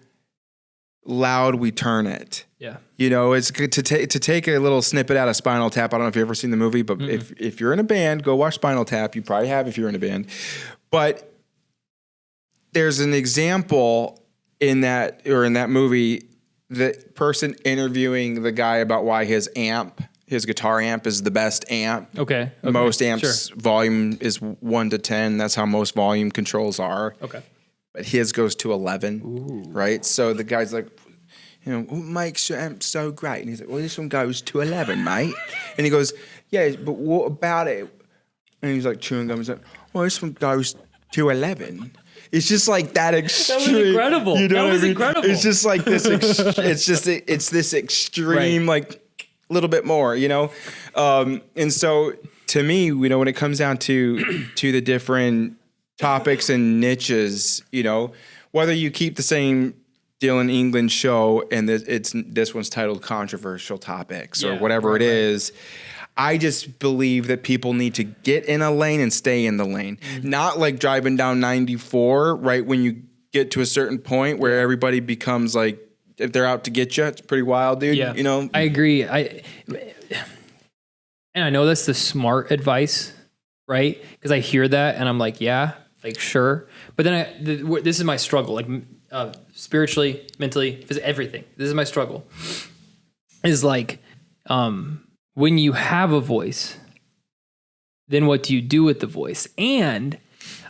loud we turn it. Yeah. It's good to take a little snippet out of Spinal Tap. I don't know if you've ever seen the movie, but if you're in a band, go watch Spinal Tap. You probably have if you're in a band. But there's an example in that movie, the person interviewing the guy about why his guitar amp is the best amp. Okay. Most amps' volume is 1 to 10. That's how most volume controls are. Okay. But his goes to 11, right? So the guy's like, what makes your amp so great? And he's like, well, this one goes to 11, mate. And he goes, yeah, but what about it? And he's like chewing gum. He's like, well, this one goes to 11. It's just like that extreme. That was incredible. Incredible. It's just like this. It's this extreme, little bit more, And so to me, when it comes down to the different topics and niches, whether you keep the same Dylan England Show and this one's titled Controversial Topics or whatever it is, I just believe that people need to get in a lane and stay in the lane. Not like driving down 94, right? When you get to a certain point where everybody becomes like, if they're out to get you, it's pretty wild, dude. Yeah. I agree. And I know that's the smart advice, right? Because I hear that and I'm like, yeah, sure. But then this is my struggle, spiritually, mentally, physically, everything. This is my struggle. Is when you have a voice, then what do you do with the voice? And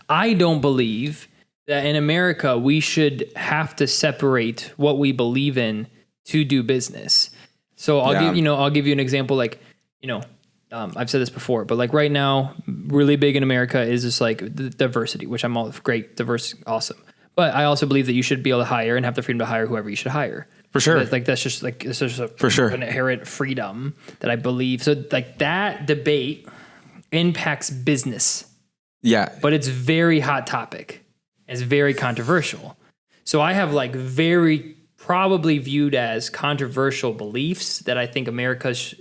I don't believe that in America we should have to separate what we believe in to do business. So I'll give you an example. I've said this before, but right now, really big in America is just the diversity, which I'm all great, diverse, awesome. But I also believe that you should be able to hire and have the freedom to hire whoever you should hire. For sure. That's just an inherent freedom that I believe. So that debate impacts business. Yeah. But it's very hot topic. It's very controversial. So I have very probably viewed as controversial beliefs that I think Americans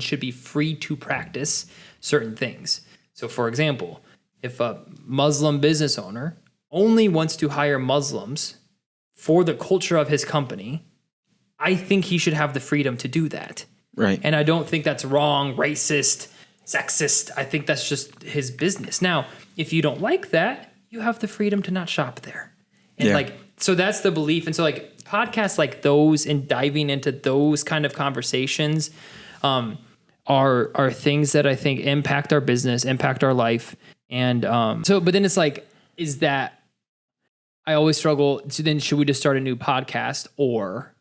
should be free to practice certain things. So for example, if a Muslim business owner only wants to hire Muslims for the culture of his company, I think he should have the freedom to do that. Right. And I don't think that's wrong, racist, sexist. I think that's just his business. Now, if you don't like that, you have the freedom to not shop there. And like, so that's the belief. And so like podcasts like those and diving into those kind of conversations are things that I think impact our business, impact our life. And but then it's like, is that, I always struggle. So then should we just start a new podcast or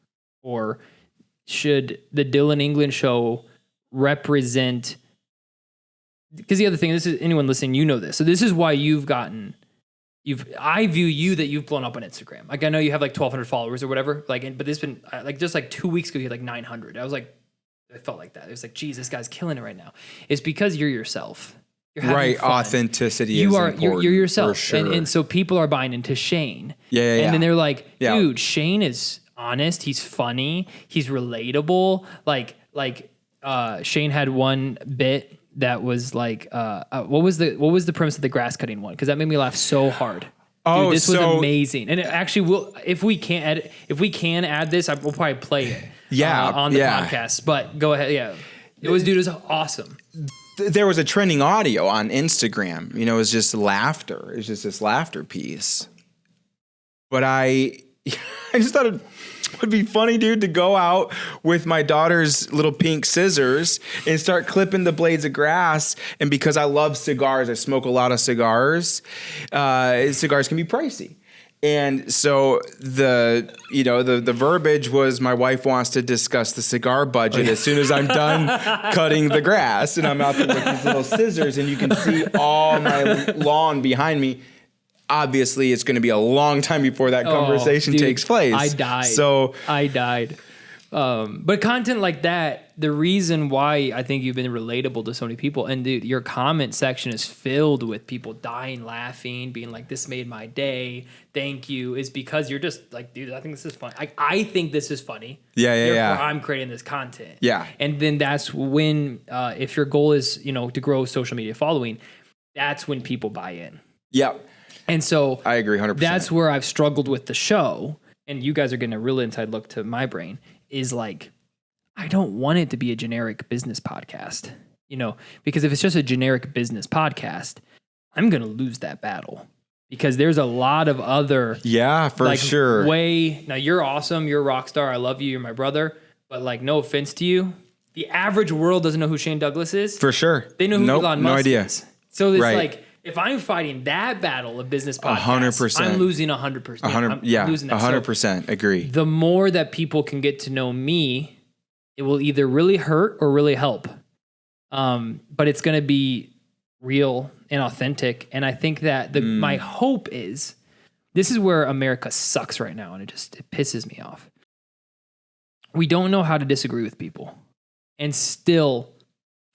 should the Dylan England show represent, because the other thing, this is, anyone listening, you know this. So this is why I view you that you've blown up on Instagram. Like I know you have like 1,200 followers or whatever. Like, but it's been like just like 2 weeks ago, you had like 900. I felt like that. It was like, geez, this guy's killing it right now. It's because you're yourself. You're having fun. Authenticity you is are, important. You're yourself. For sure. And so people are buying into Shane. Yeah. And then they're like, dude, Shane is honest. He's funny. He's relatable. Like Shane had one bit that was like, what was the premise of the grass cutting one? Because that made me laugh so hard. Dude, this was amazing. And it actually will, if we can add this, we'll probably play it on the podcast. But go ahead. Yeah. It was awesome. There was a trending audio on Instagram. You know, it was just laughter. It was just this laughter piece. But I just thought it would be funny, dude, to go out with my daughter's little pink scissors and start clipping the blades of grass. And because I love cigars, I smoke a lot of cigars. Cigars can be pricey. And so the verbiage was, my wife wants to discuss the cigar budget as soon as I'm done cutting the grass. And I'm out there with these little scissors and you can see all my lawn behind me. Obviously, it's going to be a long time before that conversation takes place. I died. But content like that, the reason why I think you've been relatable to so many people, and dude, your comment section is filled with people dying laughing, being like, this made my day, thank you, is because you're just like, dude, I think this is funny. I think this is funny. Therefore, I'm creating this content. Yeah. And then that's when, if your goal is, to grow social media following, that's when people buy in. Yeah. And so I agree 100%. That's where I've struggled with the show. And you guys are getting a real inside look to my brain, is like, I don't want it to be a generic business podcast, because if it's just a generic business podcast, I'm going to lose that battle, because there's a lot of other. Yeah, for sure. Now you're awesome. You're a rock star. I love you. You're my brother. But like, no offense to you, the average world doesn't know who Shane Douglas is. For sure. They know who Elon Musk is. So it's like, if I'm fighting that battle of business podcasts, 100%. I'm losing 100%. I'm losing that. 100%. So agree. The more that people can get to know me, it will either really hurt or really help. But it's going to be real and authentic. And I think that my hope is, this is where America sucks right now, and it pisses me off. We don't know how to disagree with people and still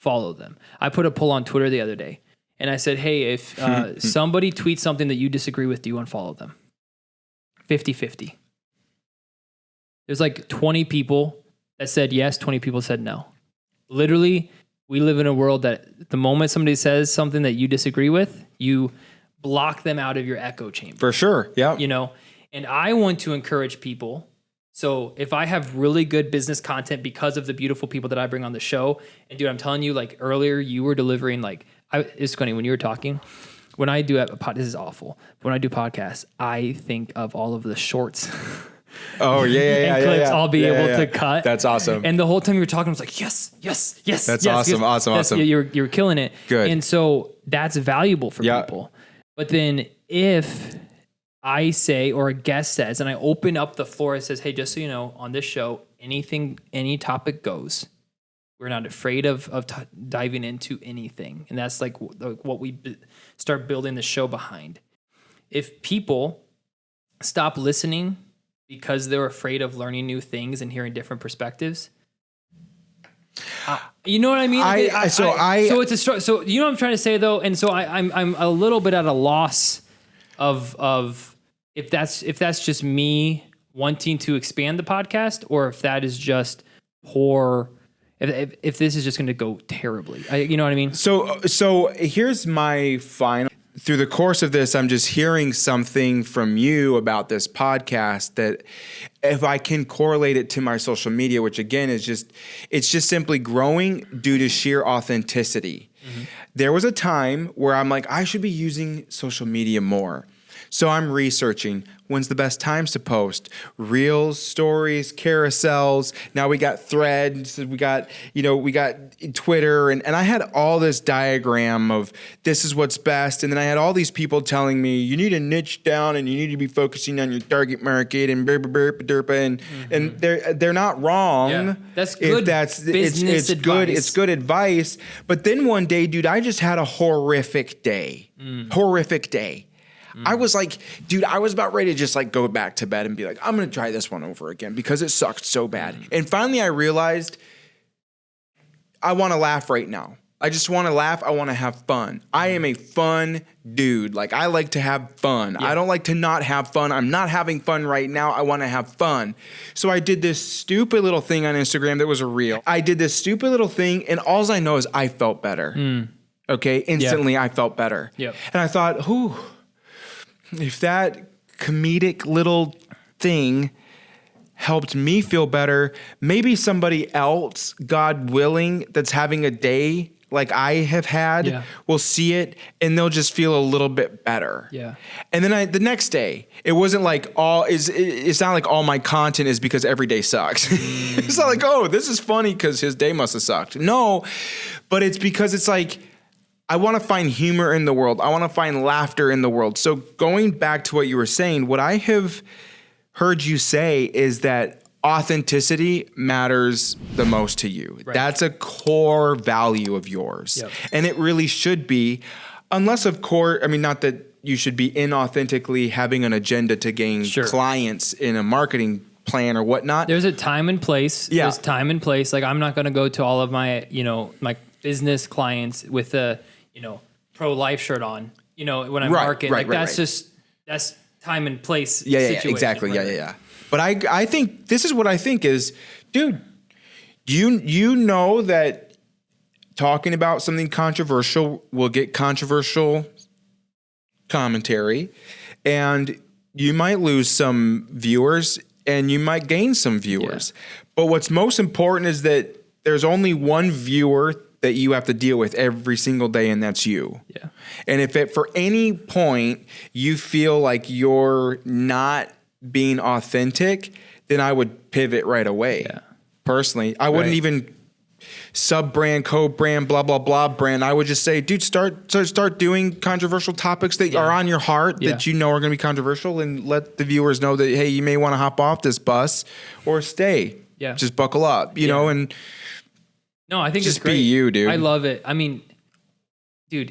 follow them. I put a poll on Twitter the other day. And I said, hey, if somebody tweets something that you disagree with, do you unfollow them? 50-50. There's like 20 people that said yes, 20 people said no. Literally, we live in a world that the moment somebody says something that you disagree with, you block them out of your echo chamber. For sure, yeah. And I want to encourage people. So if I have really good business content because of the beautiful people that I bring on the show, and dude, I'm telling you, like earlier, you were delivering like, it's funny when you were talking, when I do this is awful, but when I do podcasts, I think of all of the shorts. Oh yeah, and clips I'll be able to cut. That's awesome. And the whole time you were talking, I was like, yes. That's awesome. You're killing it. Good. And so that's valuable for people. But then if I say, or a guest says, and I open up the floor, it says, hey, just so you know, on this show, any topic goes. We're not afraid of diving into anything. And that's like what we start building the show behind. If people stop listening because they're afraid of learning new things and hearing different perspectives, you know what I mean? So you know what I'm trying to say though? And so I'm a little bit at a loss of if that's just me wanting to expand the podcast, or if that is just poor. If this is just going to go terribly, you know what I mean? So here's my final. through the course of this, I'm just hearing something from you about this podcast that if I can correlate it to my social media, which again is it's just simply growing due to sheer authenticity. Mm-hmm. There was a time where I'm like, I should be using social media more. So I'm researching when's the best times to post reels, stories, carousels. Now we got threads, we got Twitter, and I had all this diagram of this is what's best. And then I had all these people telling me you need to niche down and you need to be focusing on your target market and and they're not wrong. Yeah. That's good. It's good. It's good advice. But then one day, dude, I just had a horrific day. Horrific day. I was like, dude, I was about ready to just like go back to bed and be like, I'm going to try this one over again because it sucked so bad. And finally I realized I want to laugh right now. I just want to laugh. I want to have fun. I am a fun dude. Like I like to have fun. Yeah. I don't like to not have fun. I'm not having fun right now. I want to have fun. So I did this stupid little thing on Instagram that was a reel. I did this stupid little thing and all I know is I felt better. Okay. Instantly I felt better. Yep. And I thought, if that comedic little thing helped me feel better, maybe somebody else, God willing, that's having a day like I have had will see it and they'll just feel a little bit better. Yeah. And then the next day, it wasn't like it's not like all my content is because every day sucks. It's not like, oh, this is funny because his day must have sucked. No, but it's because it's like, I want to find humor in the world. I want to find laughter in the world. So going back to what you were saying, what I have heard you say is that authenticity matters the most to you. Right. That's a core value of yours. Yep. And it really should be, unless of course, I mean, not that you should be inauthentically having an agenda to gain clients in a marketing plan or whatnot. There's a time and place. Yeah. There's time and place. Like I'm not going to go to all of my, my business clients with a, pro-life shirt on, when I market, that's time and place. Situation, exactly. Right? Yeah. But I think this is what I think is, dude, you know that talking about something controversial will get controversial commentary and you might lose some viewers and you might gain some viewers. Yeah. But what's most important is that there's only one viewer that you have to deal with every single day, and that's you. Yeah. And if for any point you feel like you're not being authentic, then I would pivot right away. Yeah. Personally, I wouldn't even sub-brand, co-brand, blah, blah, blah brand. I would just say, dude, start doing controversial topics that are on your heart that you know are going to be controversial and let the viewers know that, hey, you may want to hop off this bus or stay. Yeah. Just buckle up, you know, and... No, I think just it's great. Be you, dude. I love it. I mean, dude,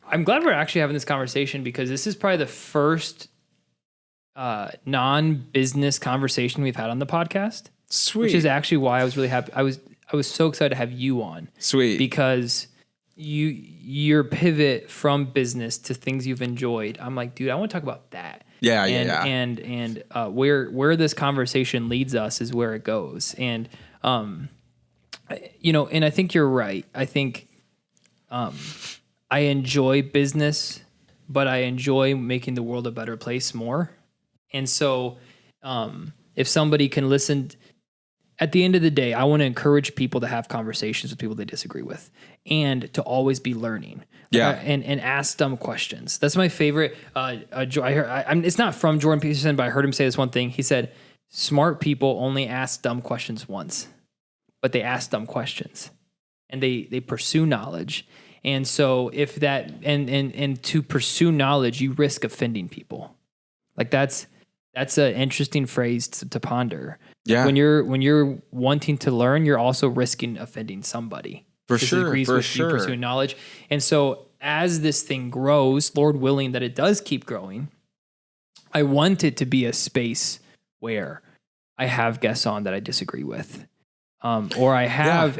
I'm glad we're actually having this conversation because this is probably the first non-business conversation we've had on the podcast. Sweet. Which is actually why I was really happy. I was so excited to have you on. Sweet. Because your pivot from business to things you've enjoyed. I'm like, dude, I want to talk about that. Yeah, And where this conversation leads us is where it goes. And and I think you're right. I think I enjoy business, but I enjoy making the world a better place more. And so if somebody can listen, at the end of the day, I want to encourage people to have conversations with people they disagree with and to always be learning. And ask dumb questions. That's my favorite. It's not from Jordan Peterson, but I heard him say this one thing. He said, smart people only ask dumb questions once. But they ask dumb questions and they pursue knowledge. And so if that, and to pursue knowledge, you risk offending people. Like that's an interesting phrase to ponder. Yeah. When you're wanting to learn, you're also risking offending somebody. For sure. You pursuing knowledge. And so as this thing grows, Lord willing that it does keep growing, I want it to be a space where I have guests on that I disagree with. Or I have,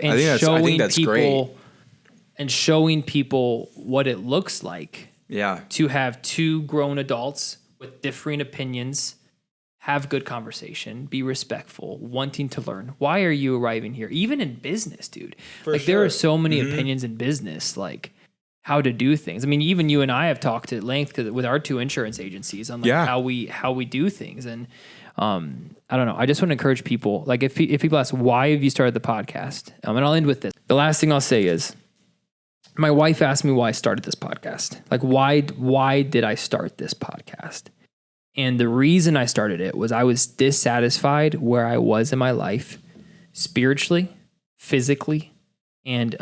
showing people what it looks like to have two grown adults with differing opinions, have good conversation, be respectful, wanting to learn. Why are you arriving here? Even in business, dude. There are so many opinions in business. Like, how to do things. I mean, even you and I have talked at length with our 2 insurance agencies on like how we do things. And I don't know. I just want to encourage people. Like if people ask, why have you started the podcast? And I'll end with this. The last thing I'll say is, my wife asked me why I started this podcast. Like, why did I start this podcast? And the reason I started it was I was dissatisfied where I was in my life, spiritually, physically, and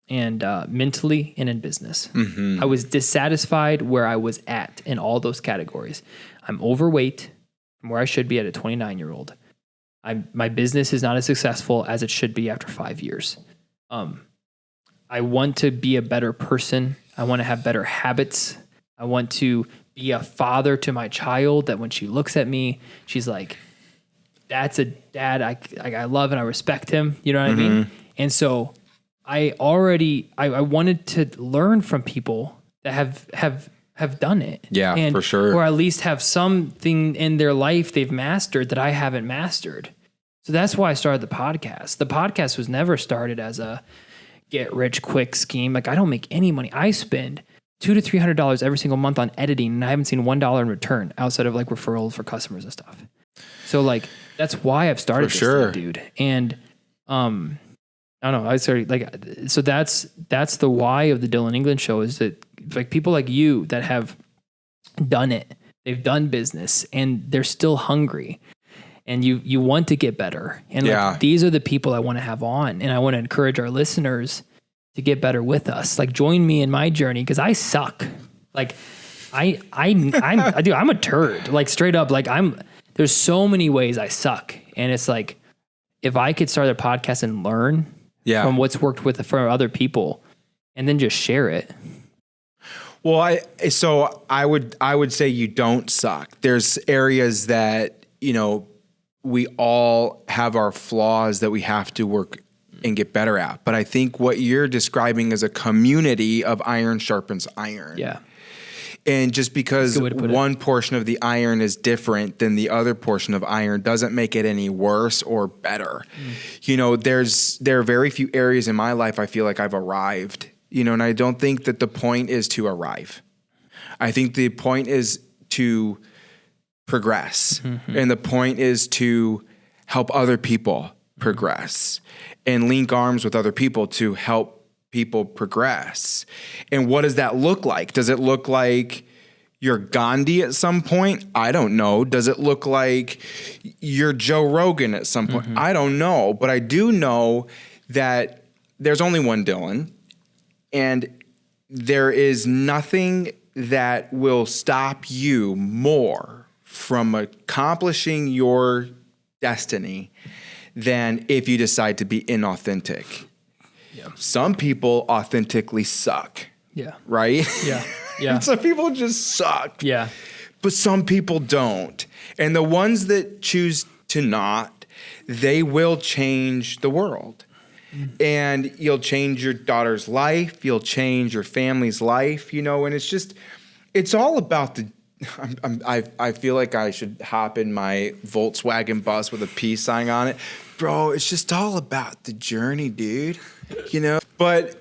mentally, and in business. I was dissatisfied where I was at in all those categories. I'm overweight from where I should be at a 29-year-old. My business is not as successful as it should be after 5 years. I want to be a better person. I want to have better habits. I want to be a father to my child that when she looks at me, she's like, that's a dad I love and I respect him. You know what I mean? And so I wanted to learn from people that have done it. Yeah, and, for sure. Or at least have something in their life they've mastered that I haven't mastered. So that's why I started the podcast. The podcast was never started as a get rich quick scheme. Like, I don't make any money. I spend $200 to $300 every single month on editing, and I haven't seen $1 in return outside of like referrals for customers and stuff. So like, that's why I've started this thing, dude. And I don't know. I started like, so that's the why of the Dylan England Show, is that like people like you that have done it, they've done business, and they're still hungry. And you want to get better. And like, these are the people I want to have on. And I want to encourage our listeners to get better with us. Like, join me in my journey, because I suck. Like I'm a turd. Like, straight up, like there's so many ways I suck. And it's like, if I could start a podcast and learn from what's worked for other people, and then just share it. Well, I would say you don't suck. There's areas that, we all have our flaws that we have to work and get better at. But I think what you're describing is a community of iron sharpens iron. Yeah. And just because one portion of the iron is different than the other portion of iron doesn't make it any worse or better. There are very few areas in my life I feel like I've arrived, and I don't think that the point is to arrive. I think the point is to progress. And the point is to help other people progress and link arms with other people to help people progress. And what does that look like? Does it look like you're Gandhi at some point? I don't know. Does it look like you're Joe Rogan at some point? I don't know. But I do know that there's only one Dylan, and there is nothing that will stop you more from accomplishing your destiny than if you decide to be inauthentic. Yeah. Some people authentically suck. Yeah. Right? Yeah. Yeah. Some people just suck. Yeah. But some people don't. And the ones that choose to not, they will change the world. And you'll change your daughter's life. You'll change your family's life, and it's all about I feel like I should hop in my Volkswagen bus with a peace sign on it. Bro, it's just all about the journey, dude. But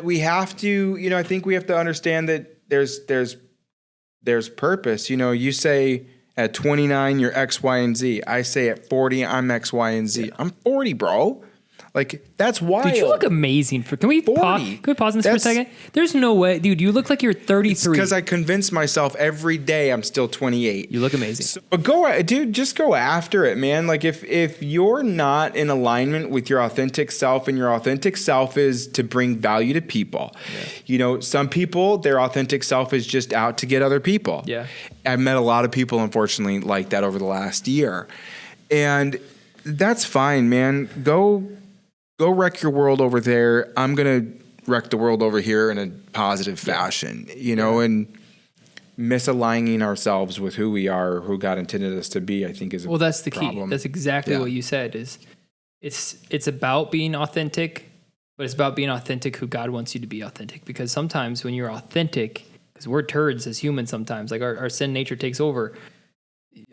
we have to, I think we have to understand that there's purpose. You say at 29 you're X, Y, and Z. I say at 40 I'm X, Y, and Z. Yeah. I'm 40, bro. Like, that's wild. Dude, you look amazing. Can we pause on this for a second? There's no way. Dude, you look like you're 33. Because I convince myself every day I'm still 28. You look amazing. But just go after it, man. Like, if you're not in alignment with your authentic self, and your authentic self is to bring value to people. Yeah. Some people, their authentic self is just out to get other people. Yeah. I've met a lot of people, unfortunately, like that over the last year. And that's fine, man. Go wreck your world over there. I'm going to wreck the world over here in a positive fashion, and misaligning ourselves with who we are, who God intended us to be, I think is a problem. Well, that's the key. That's exactly what you said. Is it's about being authentic, but it's about being authentic who God wants you to be authentic. Because sometimes when you're authentic, because we're turds as humans sometimes, like our sin nature takes over,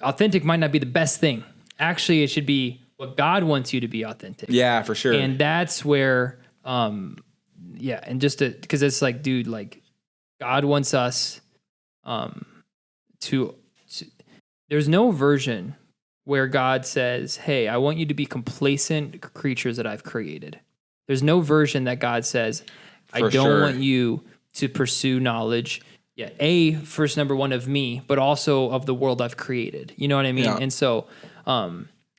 authentic might not be the best thing. Actually, it should be what God wants you to be authentic. Yeah, for sure. And that's where, yeah, and just because it's like, dude, like God wants us to there's no version where God says, hey, I want you to be complacent creatures that I've created. There's no version that God says, I don't want you to pursue knowledge. Yeah, first number one of me, but also of the world I've created. You know what I mean? Yeah. And so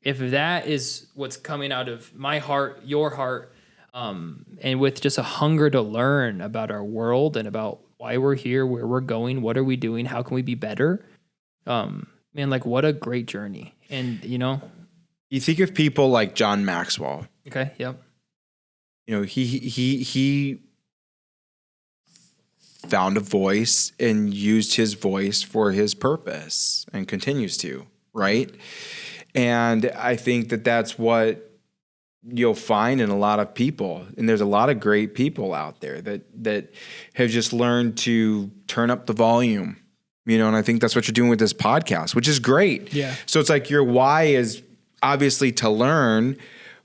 if that is what's coming out of my heart, your heart, and with just a hunger to learn about our world and about why we're here, where we're going, what are we doing, how can we be better? Man, like what a great journey. And, you know, you think of people like John Maxwell. Okay. Yep. You know, he found a voice and used his voice for his purpose and continues to, right? And I think that that's what you'll find in a lot of people. And there's a lot of great people out there that have just learned to turn up the volume. You know, and I think that's what you're doing with this podcast, which is great. Yeah. So it's like your why is obviously to learn,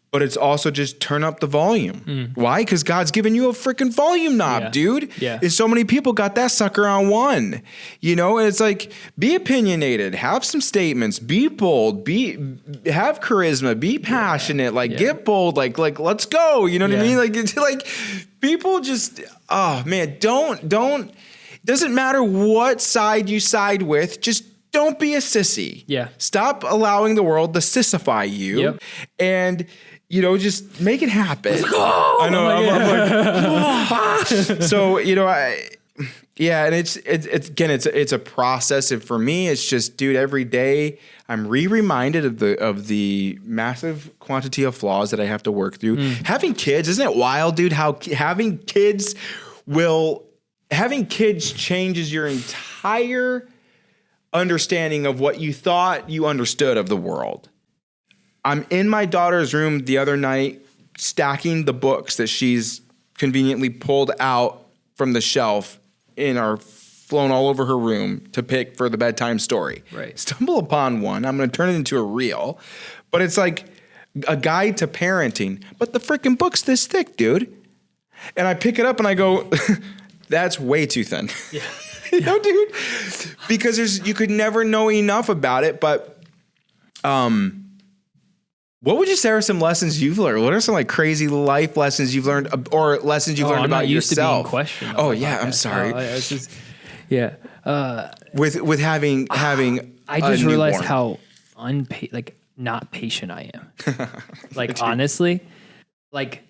but it's also just turn up the volume. Why? Because God's given you a freaking volume knob, dude. Yeah. And so many people got that sucker on one, you know, and it's like, be opinionated, have some statements, be bold, have charisma, be passionate, get bold, like, let's go. You know what I mean? Like, it's like people just, oh man, don't, doesn't matter what side you side with, just don't be a sissy. Yeah. Stop allowing the world to sissify you. Yep. And, you know, just make it happen. I know. I'm like, so, you know, and it's again, it's a process. And for me, it's just, dude, every day I'm reminded of the massive quantity of flaws that I have to work through. Having kids, isn't it wild, dude? How having kids changes your entire understanding of what you thought you understood of the world. I'm in my daughter's room the other night stacking the books that she's conveniently pulled out from the shelf and are flown all over her room to pick for the bedtime story. Right. Stumble upon one. I'm going to turn it into a reel. But it's like a guide to parenting. But the freaking book's this thick, dude. And I pick it up and I go... That's way too thin. Yeah. You know, dude? Because you could never know enough about it. But what would you say are some lessons you've learned? What are some like crazy life lessons you've learned or lessons you've learned about yourself? Oh, yeah. I'm sorry. With having I just realized how not patient I am. Like, honestly, like,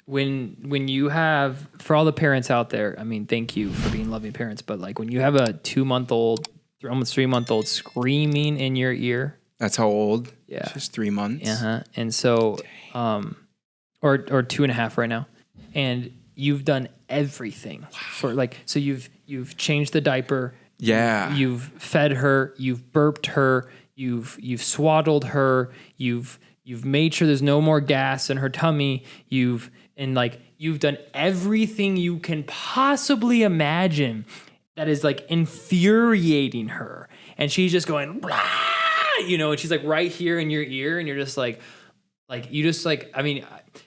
when you have, for all the parents out there, I mean, thank you for being loving parents, but like when you have a 2-month-old, almost 3-month-old screaming in your ear. That's how old? Yeah. She's 3 months. And so, or 2.5 right now. And you've done everything for so you've changed the diaper. Yeah. You've fed her, you've burped her, you've swaddled her, you've made sure there's no more gas in her tummy. You've done everything you can possibly imagine that is like infuriating her. And she's just going, blah, you know, and she's like right here in your ear. And you're just like you just like, I mean,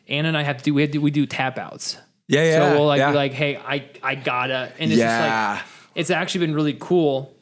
Anna and I we do tap outs. Yeah. So we'll be like, hey, I gotta, and it's just like, it's actually been really cool.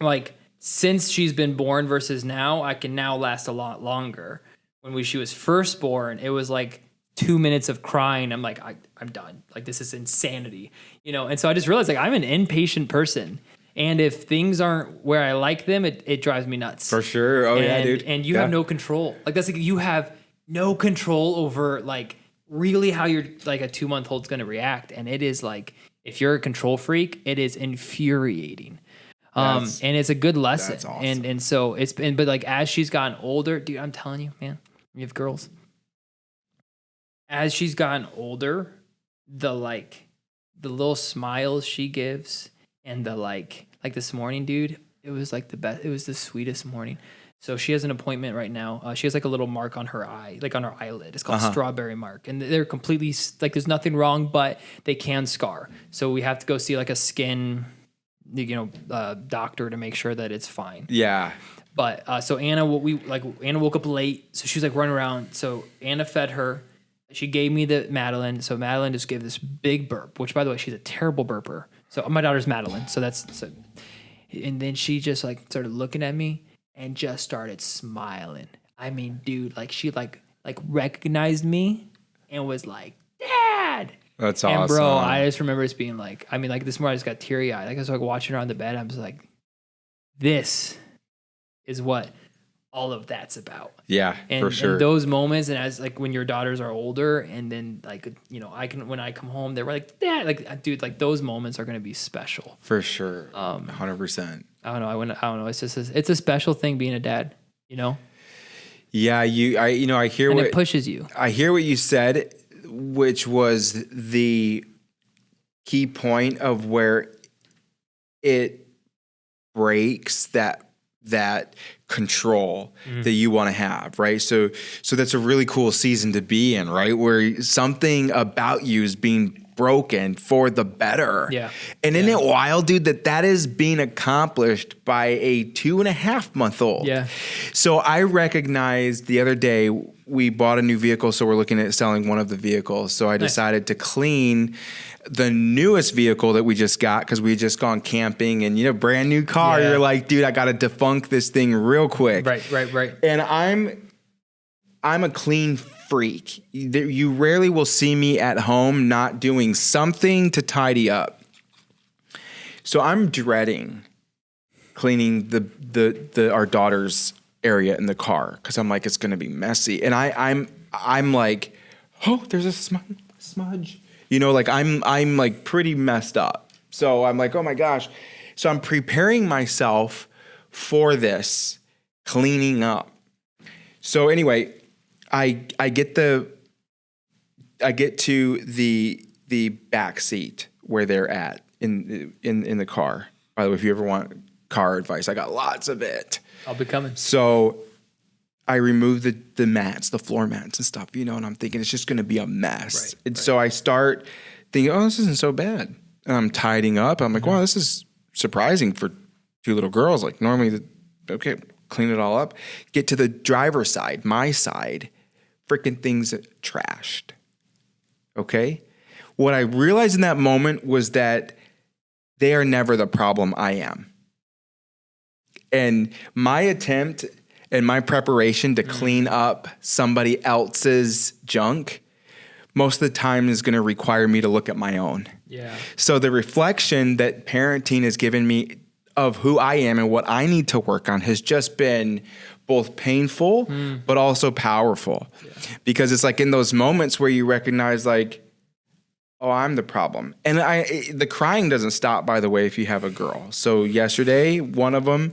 Like since she's been born versus now, I can now last a lot longer. When she was first born, it was like 2 minutes of crying. I'm like, I'm done. Like, this is insanity, you know? And so I just realized like I'm an impatient person. And if things aren't where I like them, it drives me nuts. For sure. Oh, yeah, dude. And you have no control. Like, that's like, you have no control over like really how you're like a 2-month-old's going to react. And it is like, if you're a control freak, it is infuriating. And it's a good lesson. That's awesome. And so it's been, but like as she's gotten older, dude, I'm telling you, man, you have girls. As she's gotten older, the little smiles she gives and the like this morning, dude, it was like the best. It was the sweetest morning. So she has an appointment right now. She has like a little mark on her eye, like on her eyelid. It's called strawberry mark. And they're completely like, there's nothing wrong, but they can scar. So we have to go see like a skin, doctor to make sure that it's fine. Yeah. But so Anna woke up late, so she was like running around. So Anna fed her, She gave me the Madeline. So Madeline just gave this big burp, which by the way, she's a terrible burper. So my daughter's Madeline. And then she just like started looking at me and just started smiling. I mean, dude, like she like recognized me and was like, Dad. That's awesome. And bro, I just remember it being like, I mean, like this morning I just got teary eyed. Like I was like watching her on the bed. I'm just like, this is what all of that's about. Yeah, for sure. And those moments, and as like when your daughters are older, and then like when I come home, they're like, Dad, like dude, like those moments are gonna be special for sure. 100%. I don't know. It's just it's a special thing being a dad, you know. Yeah, I hear and what it pushes you. I hear what you said, which was the key point of where it breaks that control that you want to have, right? So that's a really cool season to be in, right? Where something about you is being broken for the better. Yeah. And isn't it wild, dude, that is being accomplished by a 2.5-month-old? Yeah. So I recognized the other day we bought a new vehicle, so we're looking at selling one of the vehicles. So I decided to clean the newest vehicle that we just got because we had just gone camping and, brand new car. Yeah. You're like, dude, I got to defunk this thing real quick. Right. And I'm a clean freak. You rarely will see me at home not doing something to tidy up. So I'm dreading cleaning our daughter's area in the car because I'm like, it's going to be messy. And I'm like, oh, there's a smudge. Like I'm like pretty messed up. So I'm like, oh my gosh. So I'm preparing myself for this cleaning up. So anyway, I get to the back seat where they're at in the car. By the way, if you ever want car advice, I got lots of it. I'll be coming. So I remove the mats, the floor mats and stuff, and I'm thinking it's just going to be a mess. So I start thinking, oh, this isn't so bad. And I'm tidying up. I'm like, wow, this is surprising for two little girls. Like normally, okay, clean it all up. Get to the driver's side, my side, freaking things trashed. Okay? What I realized in that moment was that they are never the problem, I am. And my attempt and my preparation to clean up somebody else's junk most of the time is going to require me to look at my own. Yeah. So the reflection that parenting has given me of who I am and what I need to work on has just been both painful, but also powerful. Yeah. Because it's like in those moments where you recognize like, oh, I'm the problem. And the crying doesn't stop, by the way, if you have a girl. So yesterday, one of them,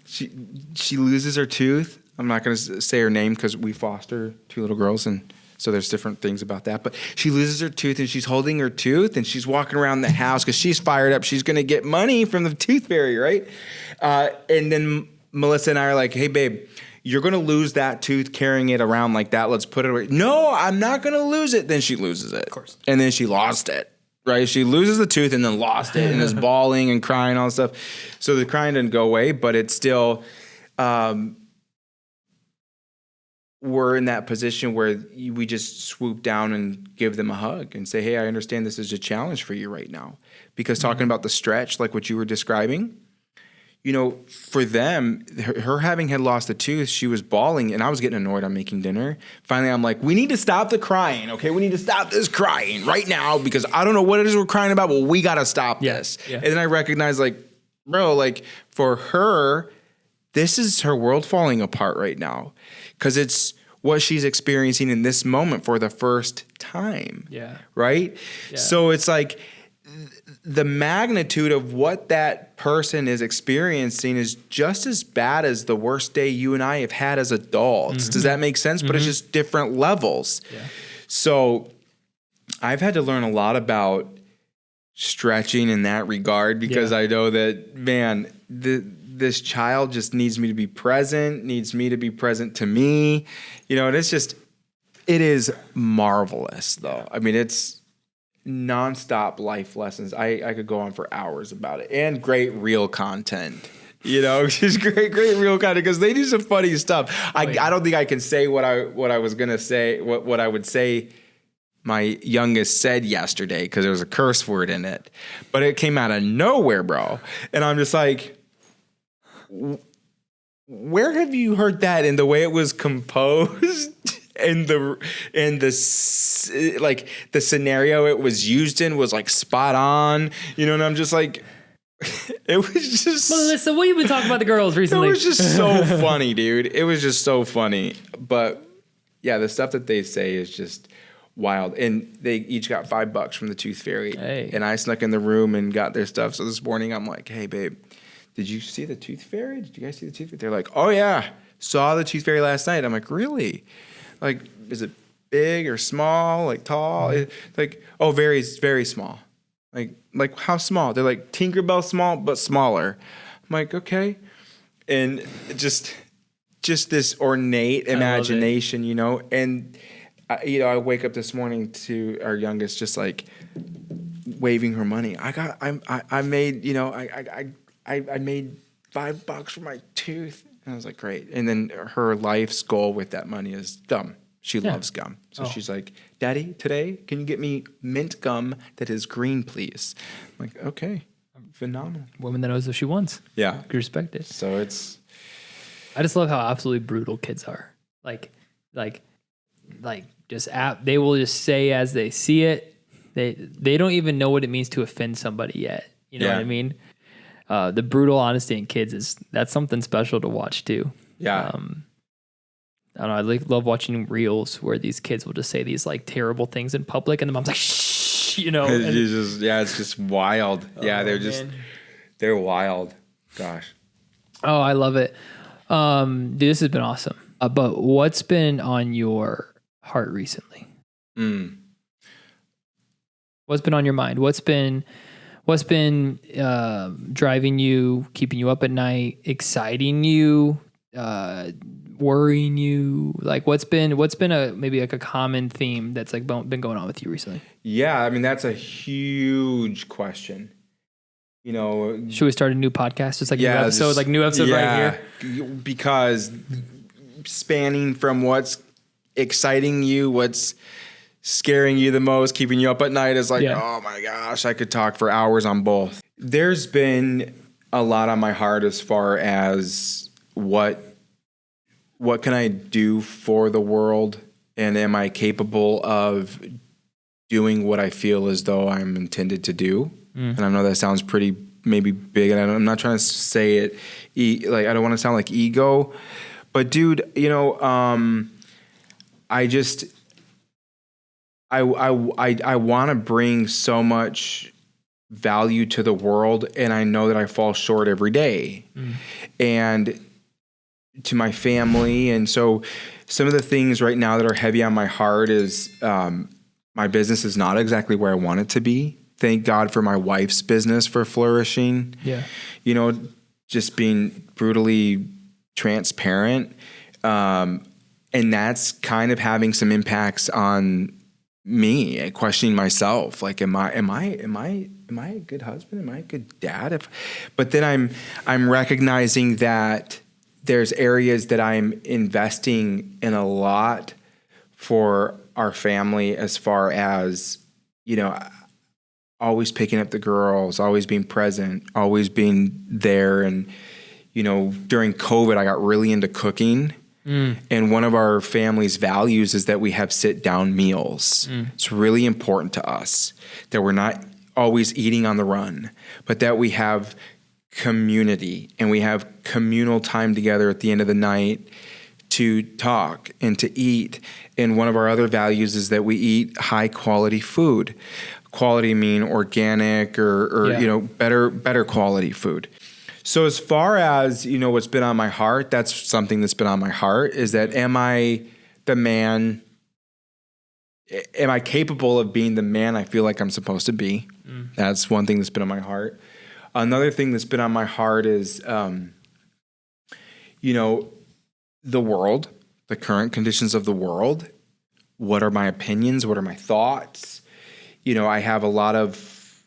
she loses her tooth. I'm not going to say her name because we foster two little girls, and so there's different things about that. But she loses her tooth, and she's holding her tooth, and she's walking around the house because she's fired up. She's going to get money from the tooth fairy, right? And then Melissa and I are like, hey, babe, you're going to lose that tooth carrying it around like that. Let's put it away. No, I'm not going to lose it. Then she loses it. Of course. And then she lost it. Right? She loses the tooth and then lost it and is bawling and crying, all this stuff. So the crying didn't go away, but it's still, we're in that position where we just swoop down and give them a hug and say, hey, I understand this is a challenge for you right now. Because talking about the stretch, like what you were describing, for them, her having had lost a tooth, she was bawling, and I was getting annoyed on making dinner. Finally, I'm like, we need to stop the crying, okay? We need to stop this crying right now because I don't know what it is we're crying about, but we got to stop this. Yeah. And then I recognized, like, bro, like, for her, this is her world falling apart right now because it's what she's experiencing in this moment for the first time. Yeah. Right? Yeah. So it's like the magnitude of what that person is experiencing is just as bad as the worst day you and I have had as adults. Mm-hmm. Does that make sense? Mm-hmm. But it's just different levels. Yeah. So I've had to learn a lot about stretching in that regard because I know that, man, this child just needs me to be present, needs me to be present to me. And it's just, it is marvelous though. I mean, it's nonstop life lessons. I could go on for hours about it, and great real content Just great real content because they do some funny stuff. I don't think I can say what I was gonna say, what I would say my youngest said yesterday because there was a curse word in it, but it came out of nowhere, bro. And I'm just like, where have you heard that? And the way it was composed and the scenario it was used in was like spot on, and I'm just like, it was just. Melissa, what have you been talking about the girls recently? It was just so funny, dude. It was just so funny. But yeah, the stuff that they say is just wild. And they each got $5 from the Tooth Fairy. Hey. And I snuck in the room and got their stuff. So this morning I'm like, hey, babe, did you see the Tooth Fairy? Did you guys see the Tooth Fairy? They're like, oh, yeah, saw the Tooth Fairy last night. I'm like, really? Like, is it big or small, like tall? Like, oh, very, very small. Like how small? They're like Tinkerbell small, but smaller. I'm like, okay. And just this ornate imagination, And I wake up this morning to our youngest just like waving her money. I made $5 for my tooth. And I was like, great. And then her life's goal with that money is gum. She loves gum. So she's like, Daddy, today, can you get me mint gum that is green, please? I'm like, okay, phenomenal. Woman that knows what she wants. Yeah. You respect it. So I just love how absolutely brutal kids are. Like they will just say as they see it. They don't even know what it means to offend somebody yet. You know what I mean? The brutal honesty in kids that's something special to watch too. Yeah. I don't know. I love watching reels where these kids will just say these like terrible things in public, and the mom's like, "Shh," it's just wild. They're wild. Gosh. Oh, I love it. Dude, this has been awesome. But what's been on your heart recently? What's been on your mind? What's been driving you, keeping you up at night, exciting you, worrying you? Like what's been maybe like a common theme that's like been going on with you recently? Yeah, I mean that's a huge question. Should we start a new podcast? Just like new episode right here? Because spanning from what's exciting you, what's scaring you the most, keeping you up at night is like, oh my gosh, I could talk for hours on both. There's been a lot on my heart as far as what can I do for the world, and am I capable of doing what I feel as though I'm intended to do? And I know that sounds pretty maybe big, and I'm not trying to say it like I don't want to sound like ego, but dude, I want to bring so much value to the world, and I know that I fall short every day. And to my family. And so some of the things right now that are heavy on my heart is my business is not exactly where I want it to be. Thank God for my wife's business for flourishing. Yeah. Just being brutally transparent. And that's kind of having some impacts on me, questioning myself. Like, am I a good husband? Am I a good dad? But then I'm recognizing that there's areas that I'm investing in a lot for our family as far as, always picking up the girls, always being present, always being there. And, during COVID, I got really into cooking. And one of our family's values is that we have sit-down meals. It's really important to us that we're not always eating on the run, but that we have community and we have communal time together at the end of the night to talk and to eat. And one of our other values is that we eat high quality food. Quality mean organic or better quality food. So as far as, what's been on my heart, that's something that's been on my heart is that am I the man? Am I capable of being the man I feel like I'm supposed to be? That's one thing that's been on my heart. Another thing that's been on my heart is, the world, the current conditions of the world. What are my opinions? What are my thoughts? I have a lot of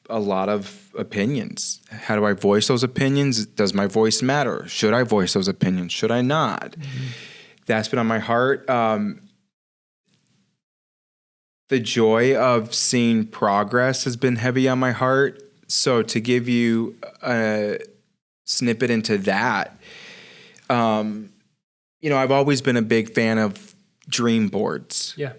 a lot of opinions. How do I voice those opinions? Does my voice matter? Should I voice those opinions? Should I not? Mm-hmm. That's been on my heart. The joy of seeing progress has been heavy on my heart. So to give you a snippet into that, I've always been a big fan of dream boards. Yeah.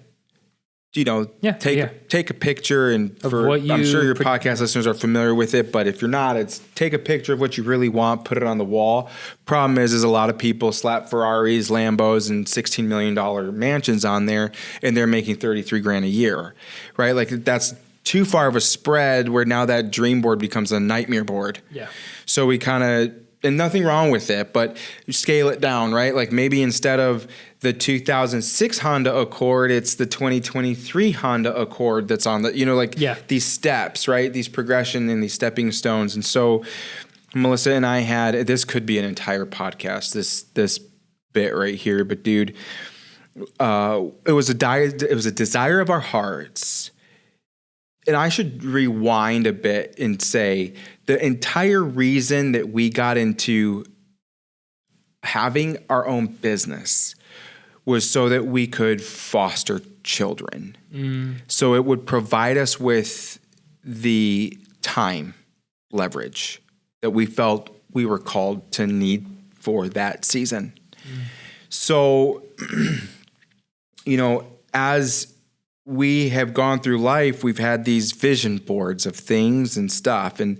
Take a picture, and I'm sure your podcast listeners are familiar with it, but if you're not, it's take a picture of what you really want, put it on the wall. Problem is a lot of people slap Ferraris, Lambos, and $16 million mansions on there, and they're making $33,000 a year, right? Like that's too far of a spread where now that dream board becomes a nightmare board. Yeah. So we kind of, and nothing wrong with it, but scale it down, right? Like maybe instead of the 2006 Honda Accord, it's the 2023 Honda Accord that's on the, these steps, right? These progression and these stepping stones. And so Melissa and I had, this could be an entire podcast, this bit right here, but dude, it was a desire of our hearts. And I should rewind a bit and say the entire reason that we got into having our own business was so that we could foster children. So it would provide us with the time leverage that we felt we were called to need for that season. So, as we have gone through life, we've had these vision boards of things and stuff. And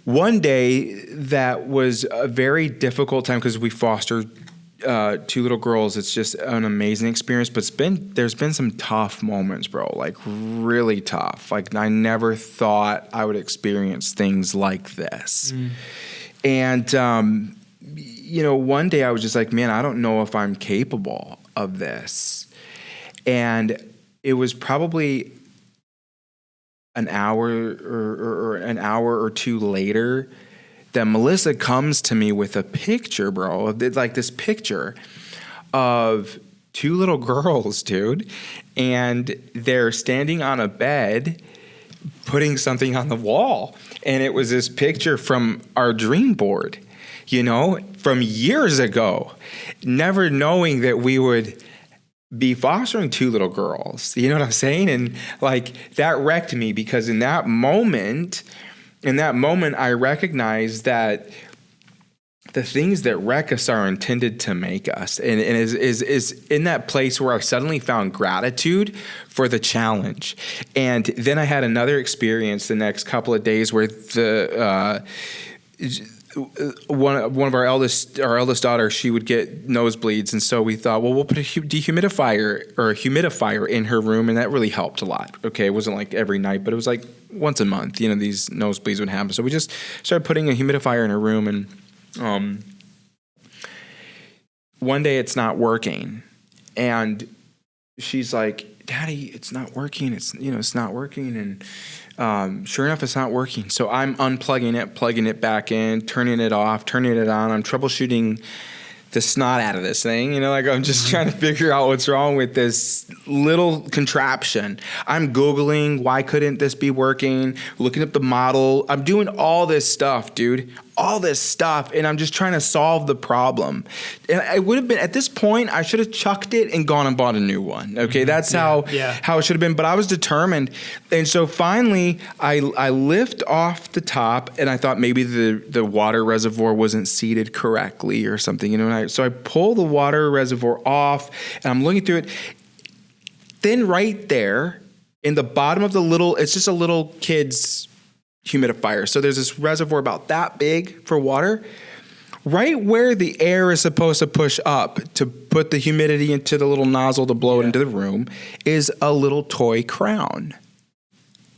one day that was a very difficult time because we fostered two little girls. It's just an amazing experience, but there's been some tough moments, bro, like really tough. Like I never thought I would experience things like this. And, one day I was just like, man, I don't know if I'm capable of this. And it was probably an hour or two later that Melissa comes to me with a picture, bro, like this picture of two little girls, dude, and they're standing on a bed putting something on the wall. And it was this picture from our dream board, from years ago, never knowing that we would be fostering two little girls. You know what I'm saying? And like that wrecked me because in that moment, I recognized that the things that wreck us are intended to make us. And is in that place where I suddenly found gratitude for the challenge. And then I had another experience the next couple of days where one of our eldest daughter, she would get nosebleeds, and so we thought, well, we'll put a humidifier in her room, and that really helped a lot. Okay, it wasn't like every night, but it was like once a month. These nosebleeds would happen, so we just started putting a humidifier in her room, and one day it's not working, and she's like, Daddy, it's not working. It's not working, and sure enough, it's not working. So I'm unplugging it, plugging it back in, turning it off, turning it on. I'm troubleshooting the snot out of this thing. I'm just trying to figure out what's wrong with this little contraption. I'm Googling, why couldn't this be working? Looking up the model. I'm doing all this stuff, dude. All this stuff, and I'm just trying to solve the problem. And I would have been, at this point, I should have chucked it and gone and bought a new one. Okay, that's how it should have been. But I was determined. And so finally, I lift off the top, and I thought maybe the water reservoir wasn't seated correctly or something. So I pull the water reservoir off, and I'm looking through it. Then right there, in the bottom of it's just a little kid's humidifier. So there's this reservoir about that big for water. Right where the air is supposed to push up to put the humidity into the little nozzle to blow it into the room is a little toy crown.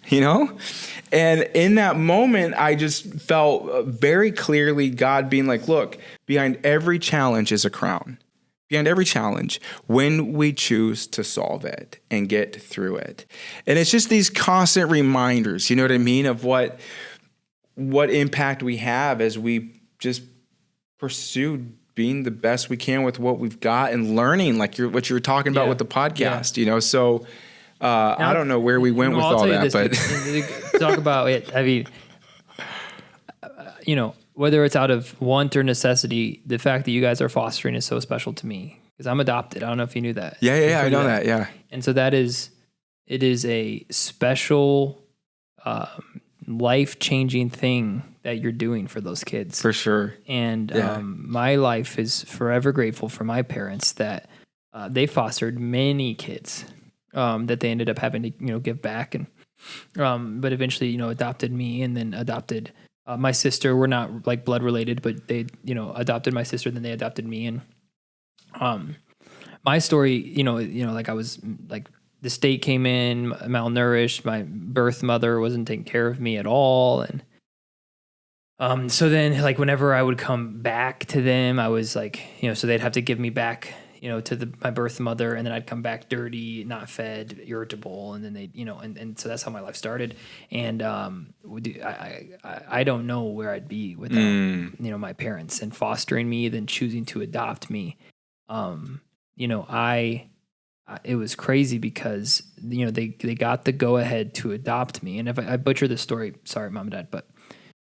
And in that moment, I just felt very clearly God being like, look, behind every challenge is a crown. Behind every challenge, when we choose to solve it and get through it. And it's just these constant reminders, you know what I mean, of what impact we have as we just pursue being the best we can with what we've got and learning, like what you were talking about with the podcast, So I don't know where we went with all that, but talk about it. I mean, whether it's out of want or necessity, the fact that you guys are fostering is so special to me because I'm adopted. I don't know if you knew that. Yeah, I know that. Yeah. And so it is a special, life-changing thing that you're doing for those kids. For sure. And my life is forever grateful for my parents that they fostered many kids that they ended up having to, give back. And but eventually, adopted me and then adopted my sister. We're not like blood related, but they, adopted my sister, then they adopted me. And my story, like I was like, the state came in malnourished. My birth mother wasn't taking care of me at all. And so then like whenever I would come back to them, I was like, so they'd have to give me back, to my birth mother, and then I'd come back dirty, not fed, irritable. And then they, and so that's how my life started. And I don't know where I'd be without, my parents and fostering me, then choosing to adopt me. It was crazy because, they got the go ahead to adopt me. And if I butcher this story, sorry, mom and dad, but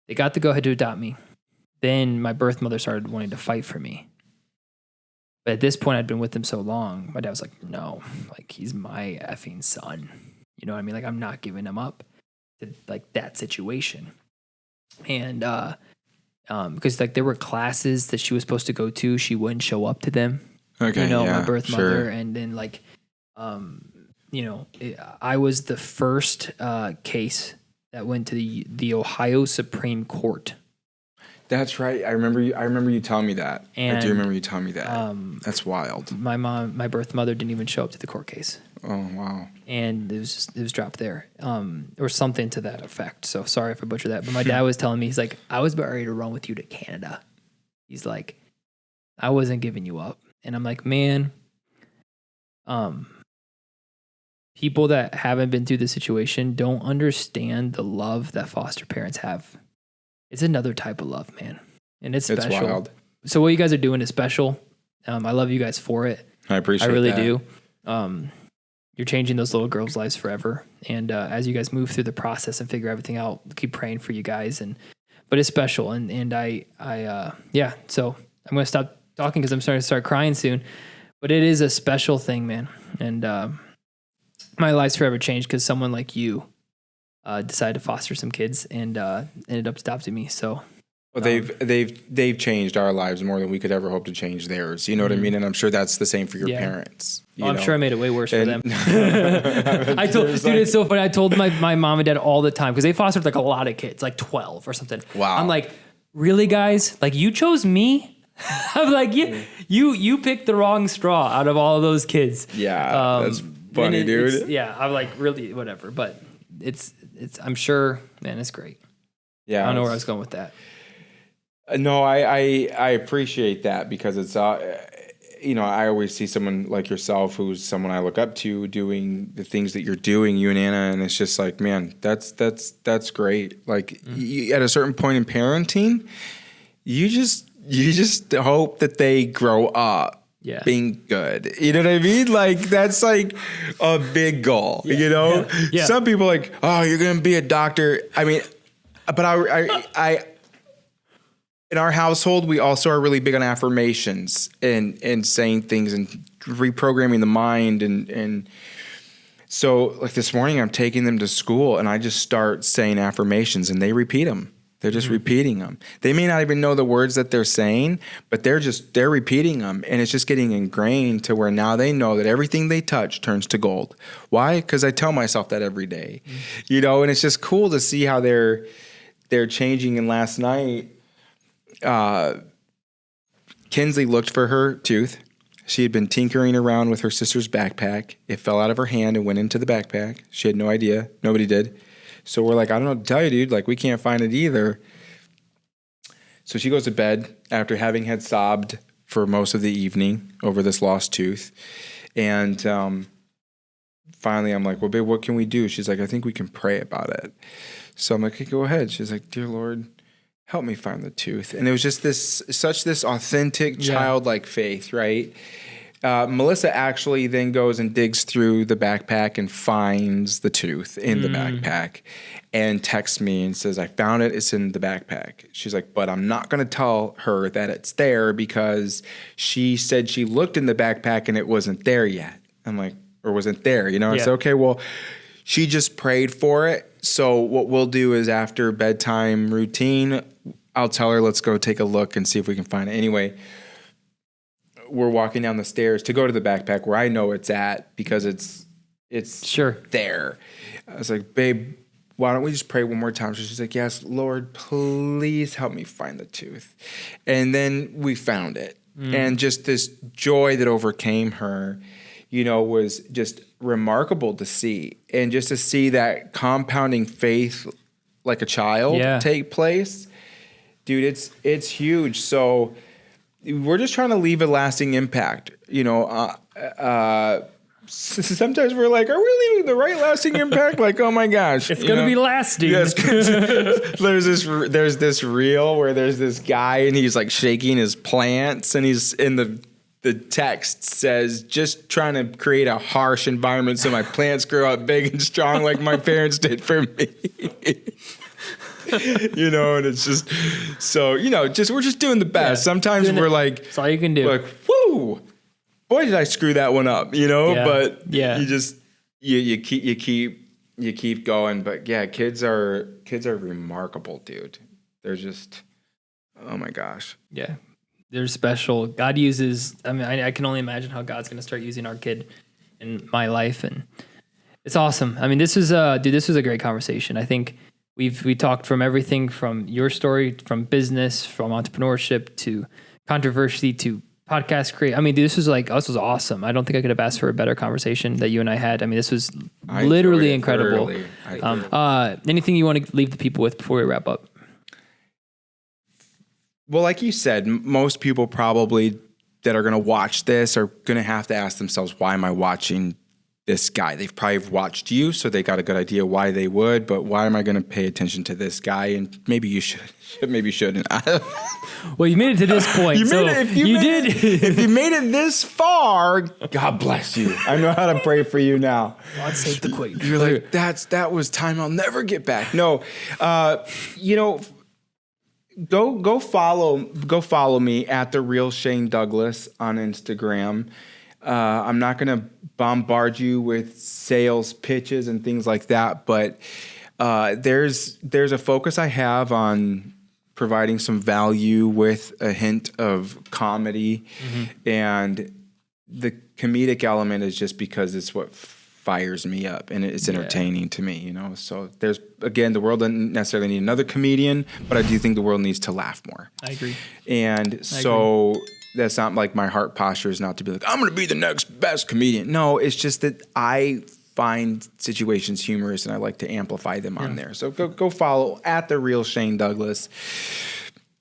they got the go ahead to adopt me. Then my birth mother started wanting to fight for me. But at this point, I'd been with him so long. My dad was like, no, like he's my effing son. You know what I mean? Like I'm not giving him up to like that situation. And, because like there were classes that she was supposed to go to, she wouldn't show up to them. Okay, my birth mother. And then like, I was the first case that went to the Ohio Supreme Court. That's right. I remember you telling me that. And, I do remember you telling me that. That's wild. My birth mother didn't even show up to the court case. Oh, wow. And it was dropped there, or something to that effect. So sorry if I butchered that. But my dad was telling me, he's like, I was about ready to run with you to Canada. He's like, I wasn't giving you up. And I'm like, man, people that haven't been through the situation don't understand the love that foster parents have. It's another type of love, man. And it's special. It's wild. So what you guys are doing is special. I love you guys for it. I appreciate it. I really do. You're changing those little girls' lives forever. And as you guys move through the process and figure everything out, keep praying for you guys. But it's special. And so I'm going to stop talking because I'm starting to start crying soon. But it is a special thing, man. And my life's forever changed because someone like you decided to foster some kids and ended up adopting me. So well, they've changed our lives more than we could ever hope to change theirs. You know what I mean? And I'm sure that's the same for your parents. I'm sure I made it way worse for them. It's so funny. I told my mom and dad all the time because they fostered like a lot of kids, like 12 or something. Wow. I'm like, really, guys? Like you chose me? I'm like, you picked the wrong straw out of all of those kids. Yeah, that's funny, dude. I'm like, really, whatever. But it's I'm sure, man, it's great. Yeah, I don't know where I was going with that. No, I appreciate that because it's I always see someone like yourself who's someone I look up to doing the things that you're doing, you and Anna, and it's just like, man, that's great. Like at a certain point in parenting, you just hope that they grow up. Yeah. Being good. You know what I mean? Like, that's like a big goal, Yeah. Some people are like, oh, you're going to be a doctor. I mean, but I in our household, we also are really big on affirmations and saying things and reprogramming the mind. And so like this morning, I'm taking them to school and I just start saying affirmations and they repeat them. They're just repeating them. They may not even know the words that they're saying, but they're repeating them. And it's just getting ingrained to where now they know that everything they touch turns to gold. Why? Because I tell myself that every day, and it's just cool to see how they're changing. And last night, Kinsley looked for her tooth. She had been tinkering around with her sister's backpack. It fell out of her hand and went into the backpack. She had no idea. Nobody did. So we're like, I don't know what to tell you, dude. Like, we can't find it either. So she goes to bed after having had sobbed for most of the evening over this lost tooth. And finally, I'm like, well, babe, what can we do? She's like, I think we can pray about it. So I'm like, okay, go ahead. She's like, dear Lord, help me find the tooth. And it was just this authentic childlike faith, right? Melissa actually then goes and digs through the backpack and finds the tooth in the backpack and texts me and says, I found it. It's in the backpack. She's like, but I'm not going to tell her that it's there because she said she looked in the backpack and it wasn't there yet. I'm like, or wasn't there, you know? I said, okay, well, she just prayed for it. So what we'll do is after bedtime routine, I'll tell her, let's go take a look and see if we can find it. Anyway, we're walking down the stairs to go to the backpack where I know it's at because it's Sure. there. I was like, babe, why don't we just pray one more time? So she's like, yes, Lord, please help me find the tooth. And then we found it. And just this joy that overcame her, you know, was just remarkable to see. And just to see that compounding faith like a child take place, dude, it's huge. So we're just trying to leave a lasting impact. You know, sometimes we're like, are we leaving the right lasting impact? Like, oh my gosh, it's going to be lasting. Yes. there's this reel where there's this guy and he's like shaking his plants and he's in the text says, just trying to create a harsh environment so my plants grow up big and strong like my parents did for me. You know, and it's just so, you know, we're just doing the best. Sometimes we're like, that's all you can do. Like, whoo, boy, did I screw that one up, you know? But you just you keep going. But yeah, kids are remarkable, dude. They're just, oh my gosh. Yeah. They're special. God uses, I mean, I can only imagine how God's going to start using our kid in my life. And it's awesome. I mean, this was a great conversation. I think we talked from everything from your story, from business, from entrepreneurship to controversy to podcast create. I mean, this was awesome. I don't think I could have asked for a better conversation that you and I had. I mean, this was literally incredible. Anything you want to leave the people with before we wrap up? Well, like you said, most people probably that are going to watch this are going to have to ask themselves, why am I watching this guy? They've probably watched you, so they got a good idea why they would, but why am I going to pay attention to this guy? And maybe you should, maybe you shouldn't. Well, you made it to this point. If you made it this far, God bless you. I know how to pray for you now. God save the queen. You're like, that was time I'll never get back. No, you know, go follow me at The Real Shane Douglas on Instagram. I'm not going to bombard you with sales pitches and things like that, but there's a focus I have on providing some value with a hint of comedy, and the comedic element is just because it's what fires me up and it's entertaining to me, you know? So there's, again, the world doesn't necessarily need another comedian, but I do think the world needs to laugh more. I agree. And so that's not like my heart posture is not to be like, I'm going to be the next best comedian. No, it's just that I find situations humorous and I like to amplify them on there. So go follow at The Real Shane Douglas.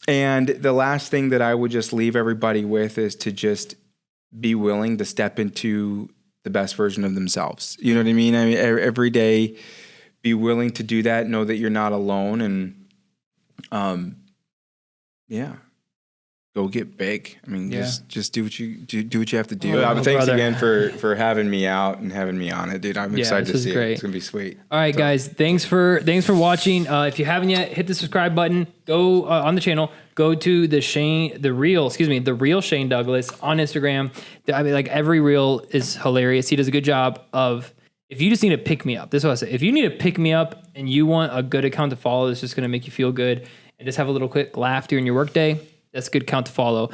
And the last thing that I would just leave everybody with is to just be willing to step into the best version of themselves. You know what I mean? I mean, every day, be willing to do that. Know that you're not alone, and go get big. I mean, just do what you have to do. Thanks again for having me out and having me on it, dude. I'm excited to see it. It's gonna be sweet. All right, guys. Thanks for watching. If you haven't yet, hit the subscribe button. Go on the channel. Go to the Real Shane Douglas on Instagram. I mean, like, every reel is hilarious. He does a good job of. If you just need to pick me up, this is what I say. If you need to pick me up and you want a good account to follow, that's just gonna make you feel good and just have a little quick laugh during your workday. That's a good account to follow.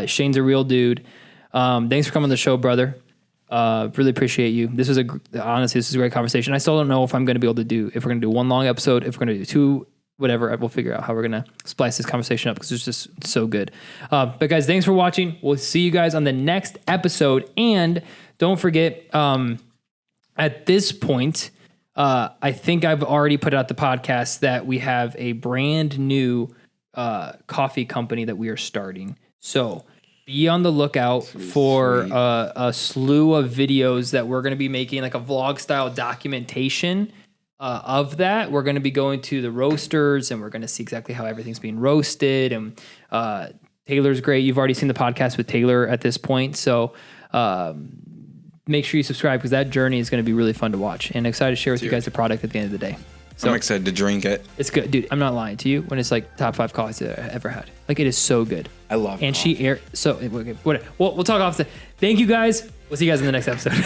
Shane's a real dude. Thanks for coming on the show, brother. Really appreciate you. Honestly, this is a great conversation. I still don't know if I'm going to be able to do, if we're going to do one long episode, if we're going to do two, whatever. We'll figure out how we're going to splice this conversation up because it's just so good. But guys, thanks for watching. We'll see you guys on the next episode. And don't forget, at this point, I think I've already put out the podcast that we have a brand new coffee company that we are starting. So be on the lookout for a slew of videos that we're going to be making, like a vlog style documentation of that. We're going to be going to the roasters and we're going to see exactly how everything's being roasted and Taylor's great. You've already seen the podcast with Taylor at this point. So make sure you subscribe because that journey is going to be really fun to watch, and excited to share with you guys the product at the end of the day. So I'm excited to drink it. It's good. Dude, I'm not lying to you when it's like top 5 coffees I've ever had. Like, it is so good. I love it. And coffee. We'll talk off. Thank you guys. We'll see you guys in the next episode.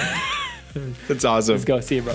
That's awesome. Let's go. See you, bro.